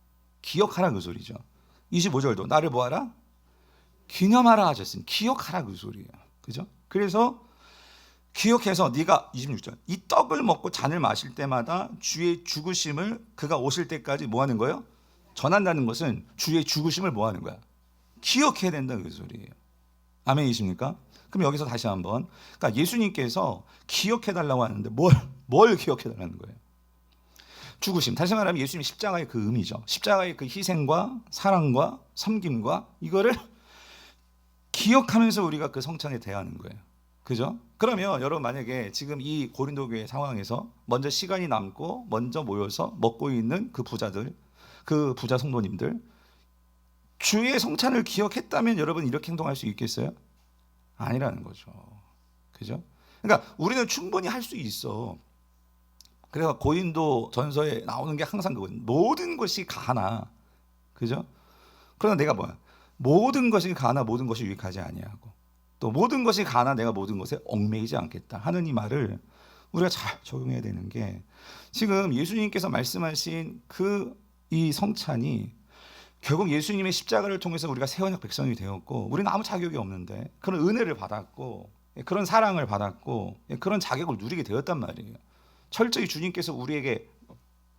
기억하라 그 소리죠. 25절도 나를 뭐하라? 기념하라 하셨으니 기억하라 그 소리예요. 그죠? 그래서 기억해서 네가 26절 이 떡을 먹고 잔을 마실 때마다 주의 죽으심을 그가 오실 때까지 뭐 하는 거예요? 전한다는 것은 주의 죽으심을 뭐 하는 거야? 기억해야 된다 그 소리예요. 아멘이십니까? 그럼 여기서 다시 한번, 그러니까 예수님께서 기억해 달라고 하는데 뭘 기억해 달라는 거예요? 죽으심. 다시 말하면 예수님이 십자가의 그 의미죠. 십자가의 그 희생과 사랑과 섬김과 이거를 기억하면서 우리가 그 성찬에 대하는 거예요. 그죠? 그러면 여러분 만약에 지금 이 고린도 교회 상황에서 먼저 시간이 남고 먼저 모여서 먹고 있는 그 부자들, 그 부자 성도님들, 주의 성찬을 기억했다면 여러분 이렇게 행동할 수 있겠어요? 아니라는 거죠. 그죠? 그러니까 우리는 충분히 할 수 있어. 그래서 고린도 전서에 나오는 게 항상 그거예요. 모든 것이 가하나, 그죠? 그러나 내가 뭐야? 모든 것이 가하나 모든 것이 유익하지 아니하고, 또 모든 것이 가하나 내가 모든 것에 얽매이지 않겠다 하는 이 말을 우리가 잘 적용해야 되는 게, 지금 예수님께서 말씀하신 이 성찬이 결국 예수님의 십자가를 통해서 우리가 새 언약 백성이 되었고, 우리는 아무 자격이 없는데 그런 은혜를 받았고 그런 사랑을 받았고 그런 자격을 누리게 되었단 말이에요. 철저히 주님께서 우리에게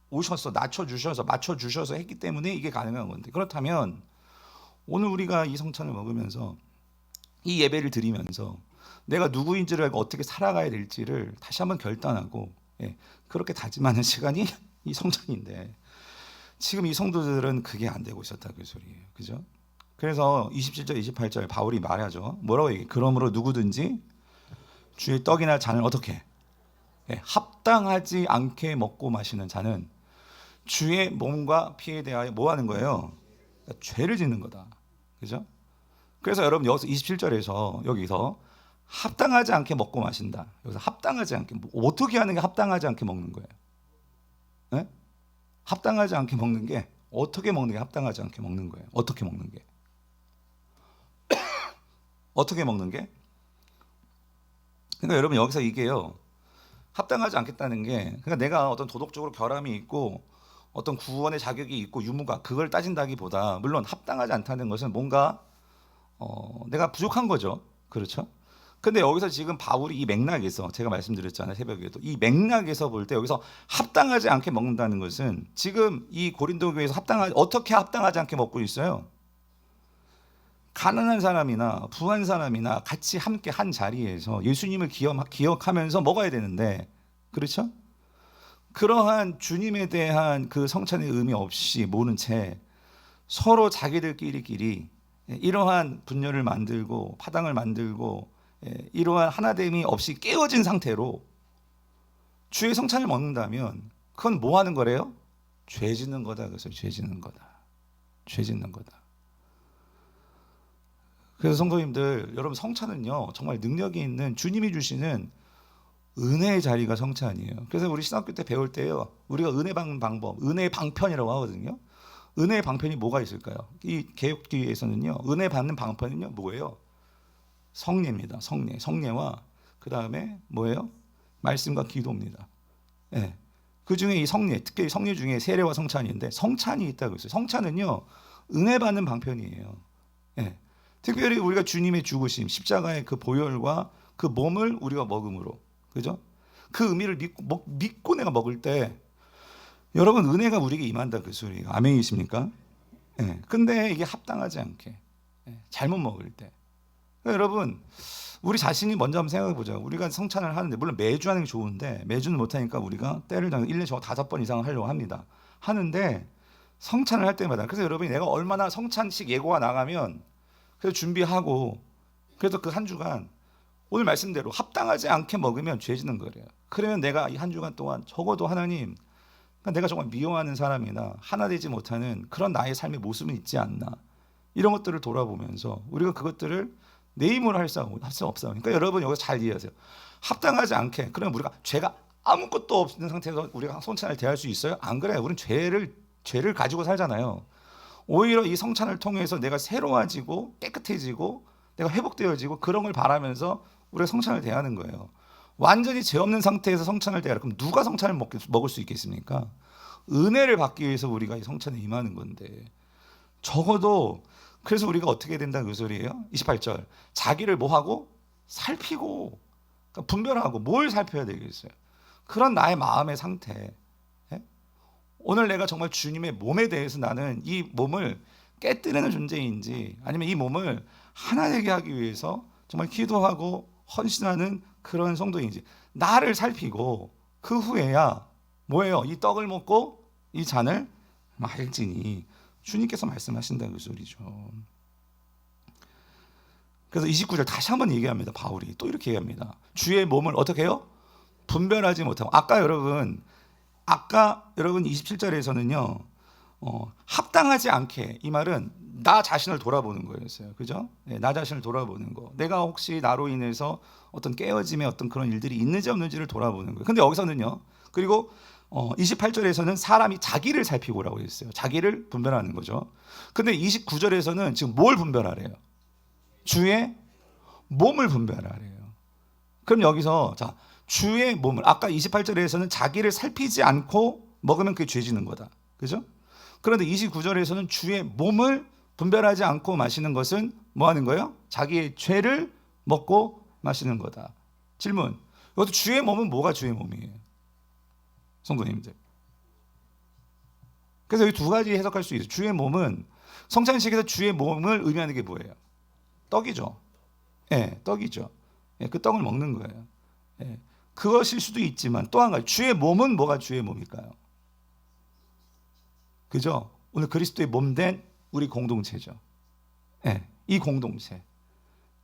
오셔서 낮춰주셔서 맞춰주셔서 했기 때문에 이게 가능한 건데, 그렇다면 오늘 우리가 이 성찬을 먹으면서 이 예배를 드리면서 내가 누구인지를 알고 어떻게 살아가야 될지를 다시 한번 결단하고, 그렇게 다짐하는 시간이 이 성찬인데, 지금 이 성도들은 그게 안 되고 있었다 그 소리예요. 그죠? 그래서 27절 28절 바울이 말하죠. 뭐라고 얘기해? 그러므로 누구든지 주의 떡이나 잔을 어떻게 합당하지 않게 먹고 마시는 자는 주의 몸과 피에 대하여 뭐 하는 거예요? 그러니까 죄를 짓는 거다. 그죠? 그래서 여러분 여기서 27절에서 여기서 합당하지 않게 먹고 마신다. 여기서 합당하지 않게, 어떻게 하는 게 합당하지 않게 먹는 거예요? 네? 합당하지 않게 먹는 게, 어떻게 먹는 게 합당하지 않게 먹는 거예요? 어떻게 먹는 게? 어떻게 먹는 게? 그러니까 여러분 여기서 이게요, 합당하지 않겠다는 게, 그러니까 내가 어떤 도덕적으로 결함이 있고 어떤 구원의 자격이 있고 유무가, 그걸 따진다기보다, 물론 합당하지 않다는 것은 뭔가 내가 부족한 거죠. 그렇죠? 근데 여기서 지금 바울이 이 맥락에서, 제가 말씀드렸잖아요, 새벽에도, 이 맥락에서 볼 때 여기서 합당하지 않게 먹는다는 것은, 지금 이 고린도 교회에서 어떻게 합당하지 않게 먹고 있어요? 가난한 사람이나 부한 사람이나 같이 함께 한 자리에서 예수님을 기억하면서 먹어야 되는데, 그렇죠? 그러한 주님에 대한 그 성찬의 의미 없이 모른 채 서로 자기들끼리 이러한 분열을 만들고 파당을 만들고, 이러한 하나됨이 없이 깨어진 상태로 주의 성찬을 먹는다면 그건 뭐 하는 거래요? 죄 짓는 거다. 그래서 죄 짓는 거다. 죄 짓는 거다. 그래서 성도님들, 여러분 성찬은요 정말 능력이 있는 주님이 주시는 은혜의 자리가 성찬이에요. 그래서 우리 신학교 때 배울 때요, 우리가 은혜 받는 방법, 은혜의 방편이라고 하거든요. 은혜의 방편이 뭐가 있을까요? 이 개혁기에서는요, 은혜 받는 방편은요 뭐예요? 성례입니다. 성례와 그 다음에 뭐예요? 말씀과 기도입니다. 그 중에 이 성례, 특히 성례 중에 세례와 성찬인데, 성찬이 있다고 했어요. 성찬은요 은혜 받는 방편이에요. 특별히 우리가 주님의 죽으심, 십자가의 그 보혈과 그 몸을 우리가 먹음으로, 그죠? 그 의미를 믿고 내가 먹을 때, 여러분 은혜가 우리에게 임한다 그 소리예요. 아멘이십니까? 근데 이게 합당하지 않게, 잘못 먹을 때, 그러니까 여러분 우리 자신이 먼저 한번 생각해 보자. 우리가 성찬을 하는데, 물론 매주 하는 게 좋은데 매주는 못하니까 우리가 때를 당겨 1년에 저 5번 이상을 하려고 합니다. 하는데 성찬을 할 때마다, 그래서 여러분이 내가 얼마나 성찬식 예고가 나가면 그래서 준비하고, 그래서 그 한 주간 오늘 말씀대로 합당하지 않게 먹으면 죄 짓는 거래요. 그러면 내가 이 한 주간 동안 적어도 하나님, 그러니까 내가 정말 미워하는 사람이나 하나 되지 못하는 그런 나의 삶의 모습은 있지 않나, 이런 것들을 돌아보면서 우리가 그것들을 내 힘으로 할 수 없어요. 그러니까 여러분 여기서 잘 이해하세요. 합당하지 않게, 그러면 우리가 죄가 아무것도 없는 상태에서 우리가 성찬을 대할 수 있어요? 안 그래요. 우리는 죄를 가지고 살잖아요. 오히려 이 성찬을 통해서 내가 새로워지고 깨끗해지고 내가 회복되어지고 그런 걸 바라면서 우리가 성찬을 대하는 거예요. 완전히 죄 없는 상태에서 성찬을 대하라. 그럼 누가 성찬을 먹을 수 있겠습니까? 은혜를 받기 위해서 우리가 이 성찬에 임하는 건데, 적어도 그래서 우리가 어떻게 된다 그 소리예요? 28절. 자기를 뭐하고? 살피고, 그러니까 분별하고. 뭘 살펴야 되겠어요? 그런 나의 마음의 상태. 예? 오늘 내가 정말 주님의 몸에 대해서 나는 이 몸을 깨뜨리는 존재인지, 아니면 이 몸을 하나 되게 하기 위해서 정말 기도하고 헌신하는 그런 성도인지, 나를 살피고 그 후에야 뭐예요? 이 떡을 먹고 이 잔을 마실지니, 주님께서 말씀하신다 그 소리죠. 그래서 29절 다시 한번 얘기합니다. 바울이 또 이렇게 얘기합니다. 주의 몸을 어떻게 해요? 분별하지 못하고. 아까 여러분 27절에서는요 합당하지 않게, 이 말은 나 자신을 돌아보는 거였어요. 그죠? 네, 나 자신을 돌아보는 거. 내가 혹시 나로 인해서 어떤 깨어짐의 어떤 그런 일들이 있는지 없는지를 돌아보는 거예요. 근데 여기서는요, 그리고 28절에서는 사람이 자기를 살피고라고 했어요. 자기를 분별하는 거죠. 근데 29절에서는 지금 뭘 분별하래요? 주의 몸을 분별하래요. 그럼 여기서 자, 주의 몸을, 아까 28절에서는 자기를 살피지 않고 먹으면 그게 죄지는 거다. 그죠? 그런데 29절에서는 주의 몸을 분별하지 않고 마시는 것은 뭐 하는 거예요? 자기의 죄를 먹고 마시는 거다. 질문. 이것도 주의 몸은 뭐가 주의 몸이에요? 성도님들. 그래서 여기 두 가지 해석할 수 있어요. 주의 몸은 성찬식에서 주의 몸을 의미하는 게 뭐예요? 떡이죠. 예, 떡이죠. 예, 그 떡을 먹는 거예요. 예, 그것일 수도 있지만 또 한 가지, 주의 몸은 뭐가 주의 몸일까요? 그죠? 오늘 그리스도의 몸된 우리 공동체죠. 예, 이 공동체.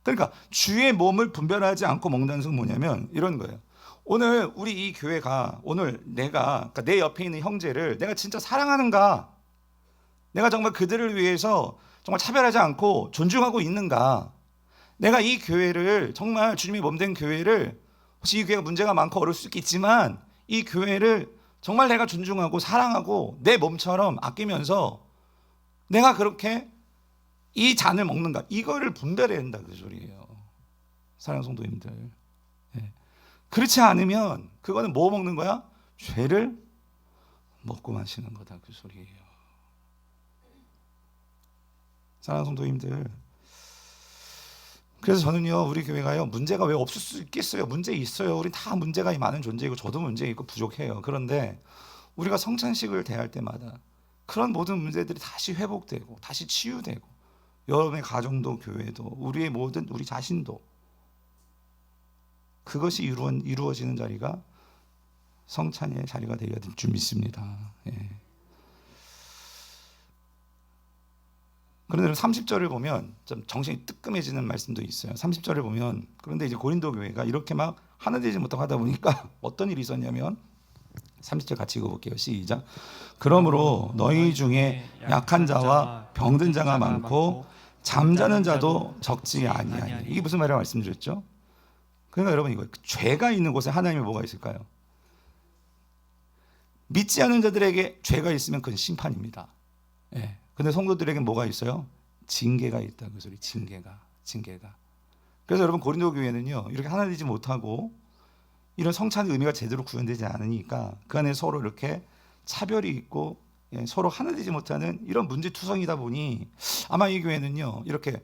그러니까 주의 몸을 분별하지 않고 먹는다는 것은 뭐냐면 이런 거예요. 오늘 우리 이 교회가, 오늘 내가, 그러니까 내 옆에 있는 형제를 내가 진짜 사랑하는가? 내가 정말 그들을 위해서 정말 차별하지 않고 존중하고 있는가? 내가 이 교회를, 정말 주님의 몸된 교회를, 혹시 이 교회가 문제가 많고 어려울 수 있겠지만 이 교회를 정말 내가 존중하고 사랑하고 내 몸처럼 아끼면서 내가 그렇게 이 잔을 먹는가? 이거를 분별해야 된다 그 소리예요. 사랑하는 성도님들. 예. 그렇지 않으면 그거는 뭐 먹는 거야? 죄를 먹고 마시는 거다 그 소리예요. 사랑하는 성도님들. 그래서 저는요, 우리 교회가요, 문제가 왜 없을 수 있겠어요? 문제 있어요. 우리 다 문제가 많은 존재이고 저도 문제 있고 부족해요. 그런데 우리가 성찬식을 대할 때마다 그런 모든 문제들이 다시 회복되고 다시 치유되고, 여러분의 가정도 교회도 우리의 모든 우리 자신도, 그것이 이루어지는 자리가 성찬의 자리가 되어야 될 줄 믿습니다. 예. 그런데 30절을 보면 좀 정신이 뜨끔해지는 말씀도 있어요. 30절을 보면, 그런데 이제 고린도 교회가 이렇게 막 하나 되지 못하고 하다 보니까 어떤 일이 있었냐면, 30절 같이 읽어볼게요. 시작. 그러므로 너희 중에 약한 자와 병든 자가 많고 잠자는 자도 적지 아니하니. 이게 무슨 말이라고 말씀드렸죠? 그러니까 여러분, 이거 죄가 있는 곳에 하나님의 뭐가 있을까요? 믿지 않는 자들에게 죄가 있으면 그건 심판입니다. 예. 근데 성도들에게 뭐가 있어요? 징계가 있다 그 소리. 징계가. 그래서 여러분, 고린도 교회는요, 이렇게 하나 되지 못하고 이런 성찬의 의미가 제대로 구현되지 않으니까 그 안에 서로 이렇게 차별이 있고, 예, 서로 하나 되지 못하는 이런 문제투성이다 보니 아마 이 교회는요, 이렇게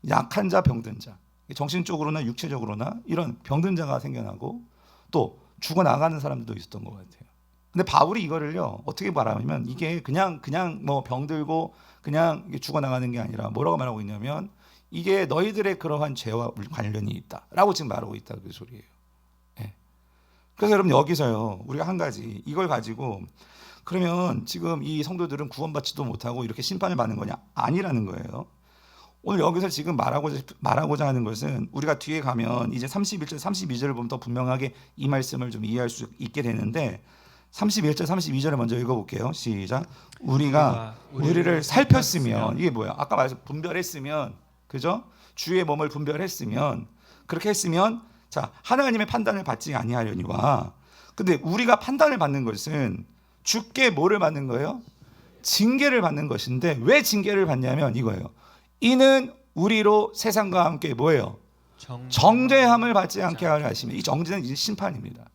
약한 자, 병든 자, 정신적으로나 육체적으로나 이런 병든 자가 생겨나고 또 죽어나가는 사람들도 있었던 것 같아요. 근데 바울이 이거를요, 어떻게 말하냐면, 이게 그냥 뭐 병들고 그냥 죽어나가는 게 아니라 뭐라고 말하고 있냐면, 이게 너희들의 그러한 죄와 관련이 있다라고 지금 말하고 있다 그 소리예요. 예. 그래서 여러분, 여기서요, 우리가 한 가지 이걸 가지고, 그러면 지금 이 성도들은 구원받지도 못하고 이렇게 심판을 받는 거냐? 아니라는 거예요. 오늘 여기서 지금 말하고자 하는 것은, 우리가 뒤에 가면 이제 31절, 32절을 보면 더 분명하게 이 말씀을 좀 이해할 수 있게 되는데, 31절 32절에 먼저 읽어볼게요. 시작. 우리가 우리를 살폈으면, 이게 뭐야? 아까 말해서 분별했으면, 그죠? 주의 몸을 분별했으면, 그렇게 했으면, 자, 하나님의 판단을 받지 아니하려니와. 근데 우리가 판단을 받는 것은 주께 뭐를 받는 거예요? 징계를 받는 것인데, 왜 징계를 받냐면 이거예요. 이는 우리로 세상과 함께 뭐예요? 정죄함을 받지 않게 하려 하시면, 이 정죄는 이제 심판입니다.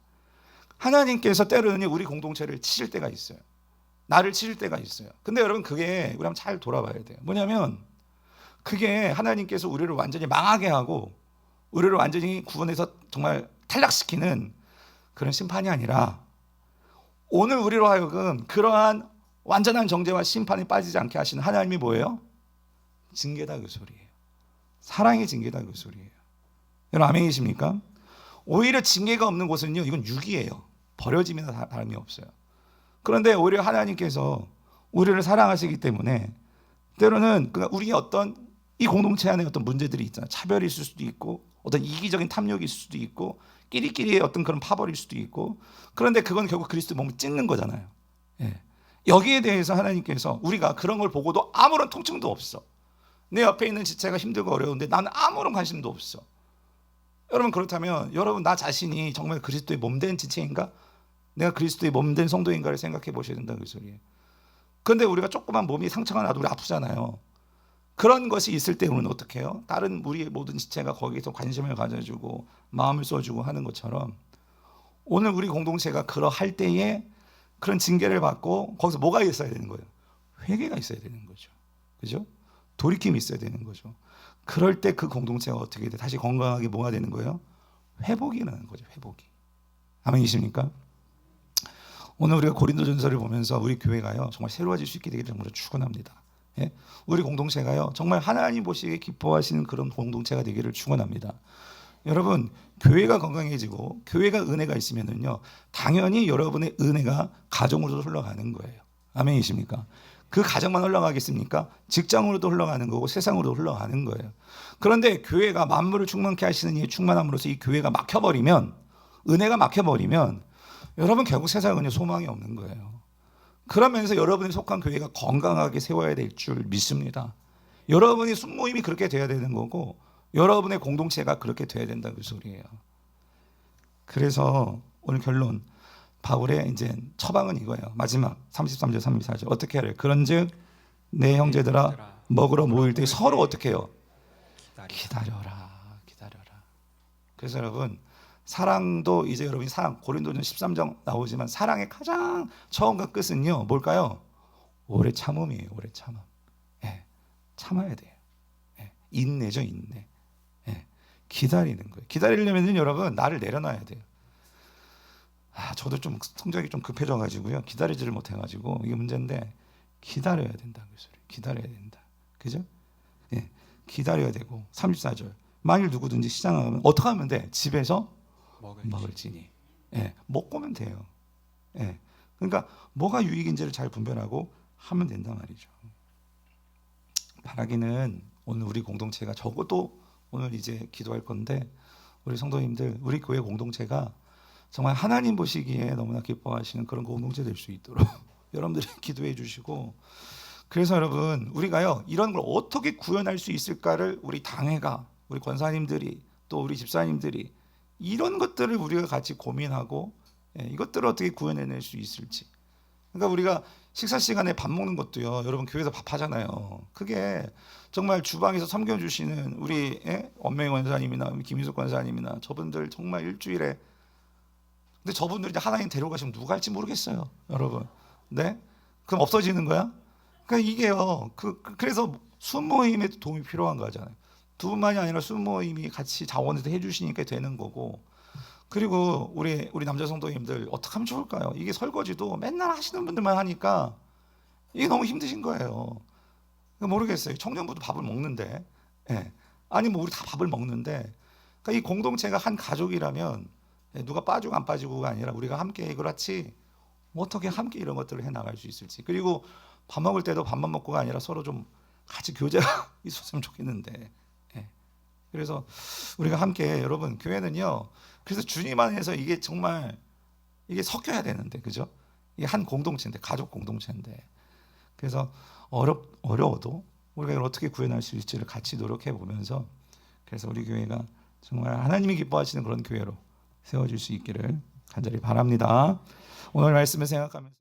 하나님께서 때로는 우리 공동체를 치실 때가 있어요. 나를 치실 때가 있어요. 근데 여러분, 그게 우리 한번 잘 돌아봐야 돼요. 뭐냐면 그게 하나님께서 우리를 완전히 망하게 하고 우리를 완전히 구원해서 정말 탈락시키는 그런 심판이 아니라, 오늘 우리로 하여금 그러한 완전한 정죄와 심판에 빠지지 않게 하시는 하나님이 뭐예요? 징계다, 그 소리예요. 사랑의 징계다, 그 소리예요. 여러분, 아멘이십니까? 오히려 징계가 없는 곳은요, 이건 유기예요. 버려짐이나 다름이 없어요. 그런데 오히려 하나님께서 우리를 사랑하시기 때문에 때로는 우리의 어떤 이 공동체 안에 어떤 문제들이 있잖아요. 차별이 있을 수도 있고, 어떤 이기적인 탐욕이 있을 수도 있고, 끼리끼리의 어떤 그런 파벌일 수도 있고, 그런데 그건 결국 그리스도 몸을 찢는 거잖아요. 예. 여기에 대해서 하나님께서 우리가 그런 걸 보고도 아무런 통증도 없어. 내 옆에 있는 지체가 힘들고 어려운데 나는 아무런 관심도 없어. 여러분, 그렇다면 여러분, 나 자신이 정말 그리스도의 몸된 지체인가? 내가 그리스도의 몸된 성도인가를 생각해 보셔야 된다는 소리예요. 그런데 우리가 조그만 몸이 상처가 나도 우리 아프잖아요. 그런 것이 있을 때 우리는 어떻게 해요? 다른 우리의 모든 지체가 거기에서 관심을 가져주고 마음을 써주고 하는 것처럼, 오늘 우리 공동체가 그러할 때에 그런 징계를 받고 거기서 뭐가 있어야 되는 거예요? 회개가 있어야 되는 거죠. 그죠? 돌이킴이 있어야 되는 거죠. 그럴 때 그 공동체가 어떻게 돼? 다시 건강하게 뭐가 되는 거예요? 회복이 일어나는 거죠. 회복이. 아멘이십니까? 오늘 우리가 고린도전서를 보면서 우리 교회가요, 정말 새로워질 수 있게 되기를 정말 축원합니다. 예? 우리 공동체가요, 정말 하나님 보시기에 기뻐하시는 그런 공동체가 되기를 축원합니다. 여러분, 교회가 건강해지고 교회가 은혜가 있으면은요, 당연히 여러분의 은혜가 가정으로도 흘러가는 거예요. 아멘이십니까? 그 가정만 흘러가겠습니까? 직장으로도 흘러가는 거고 세상으로도 흘러가는 거예요. 그런데 교회가 만물을 충만케 하시는 이 충만함으로써 이 교회가 막혀버리면, 은혜가 막혀버리면 여러분, 결국 세상은요, 소망이 없는 거예요. 그러면서 여러분이 속한 교회가 건강하게 세워야 될 줄 믿습니다. 여러분이 순모임이 그렇게 돼야 되는 거고, 여러분의 공동체가 그렇게 돼야 된다는 그 소리예요. 그래서 오늘 결론, 바울의 이제 처방은 이거예요. 마지막 33절 34절 어떻게 하래? 그런즉 내 형제들아, 먹으러 모일 때 서로 어떻게 해요? 기다려라. 그래서 여러분, 사랑도 이제 여러분이 사랑, 고린도전 13장 나오지만 사랑의 가장 처음과 끝은요, 뭘까요? 오래 참음이에요. 오래 참음. 예, 참아야 돼요. 예, 인내죠, 인내. 예, 기다리는 거예요. 기다리려면 여러분, 나를 내려놔야 돼요. 저도 좀 성격이 좀 급해져가지고요, 기다리지를 못해가지고 이게 문제인데, 기다려야 된다는 소리. 기다려야 된다. 그죠? 예, 기다려야 되고. 34절. 만일 누구든지 시장 가면 어떻게 하면 돼? 집에서 먹을지니. 예, 먹고 오면 돼요. 예, 그러니까 뭐가 유익인지를 잘 분별하고 하면 된단 말이죠. 바라기는 오늘 우리 공동체가, 적어도 오늘 이제 기도할 건데, 우리 성도님들, 우리 교회 공동체가 정말 하나님 보시기에 너무나 기뻐하시는 그런 공동체 될 수 있도록 여러분들이 기도해 주시고, 그래서 여러분, 우리가요, 이런 걸 어떻게 구현할 수 있을까를 우리 당회가, 우리 권사님들이, 또 우리 집사님들이 이런 것들을 우리가 같이 고민하고, 이것들을 어떻게 구현해낼 수 있을지. 그러니까 우리가 식사 시간에 밥 먹는 것도요, 여러분 교회에서 밥 하잖아요. 그게 정말 주방에서 섬겨주시는 우리 엄명희 권사님이나 김희숙 권사님이나 저분들 정말 일주일에, 근데 저분들이 이제 하나님 데려가시면 누가 할지 모르겠어요, 여러분. 네? 그럼 없어지는 거야? 그러니까 이게요, 그래서 순모임에 도움이 필요한 거잖아요. 두 분만이 아니라 순모임이 같이 자원해서 해주시니까 되는 거고. 그리고 우리 남자 성도님들 어떻게 하면 좋을까요? 이게 설거지도 맨날 하시는 분들만 하니까 이게 너무 힘드신 거예요. 모르겠어요. 청년부도 밥을 먹는데, 예. 아니 뭐 우리 다 밥을 먹는데, 그러니까 이 공동체가 한 가족이라면 누가 빠지고 안 빠지고가 아니라 우리가 함께 그렇지 어떻게 함께 이런 것들을 해 나갈 수 있을지. 그리고 밥 먹을 때도 밥만 먹고가 아니라 서로 좀 같이 교제가 있었으면 좋겠는데. 예. 그래서 우리가 함께, 여러분, 교회는요, 그래서 주님 안에서 이게 정말 이게 섞여야 되는데, 그죠? 이게 한 공동체인데, 가족 공동체인데, 그래서 어려워도 우리가 이걸 어떻게 구현할 수 있을지를 같이 노력해 보면서, 그래서 우리 교회가 정말 하나님이 기뻐하시는 그런 교회로 세워질 수 있기를 간절히 바랍니다. 오늘 말씀을 생각하면서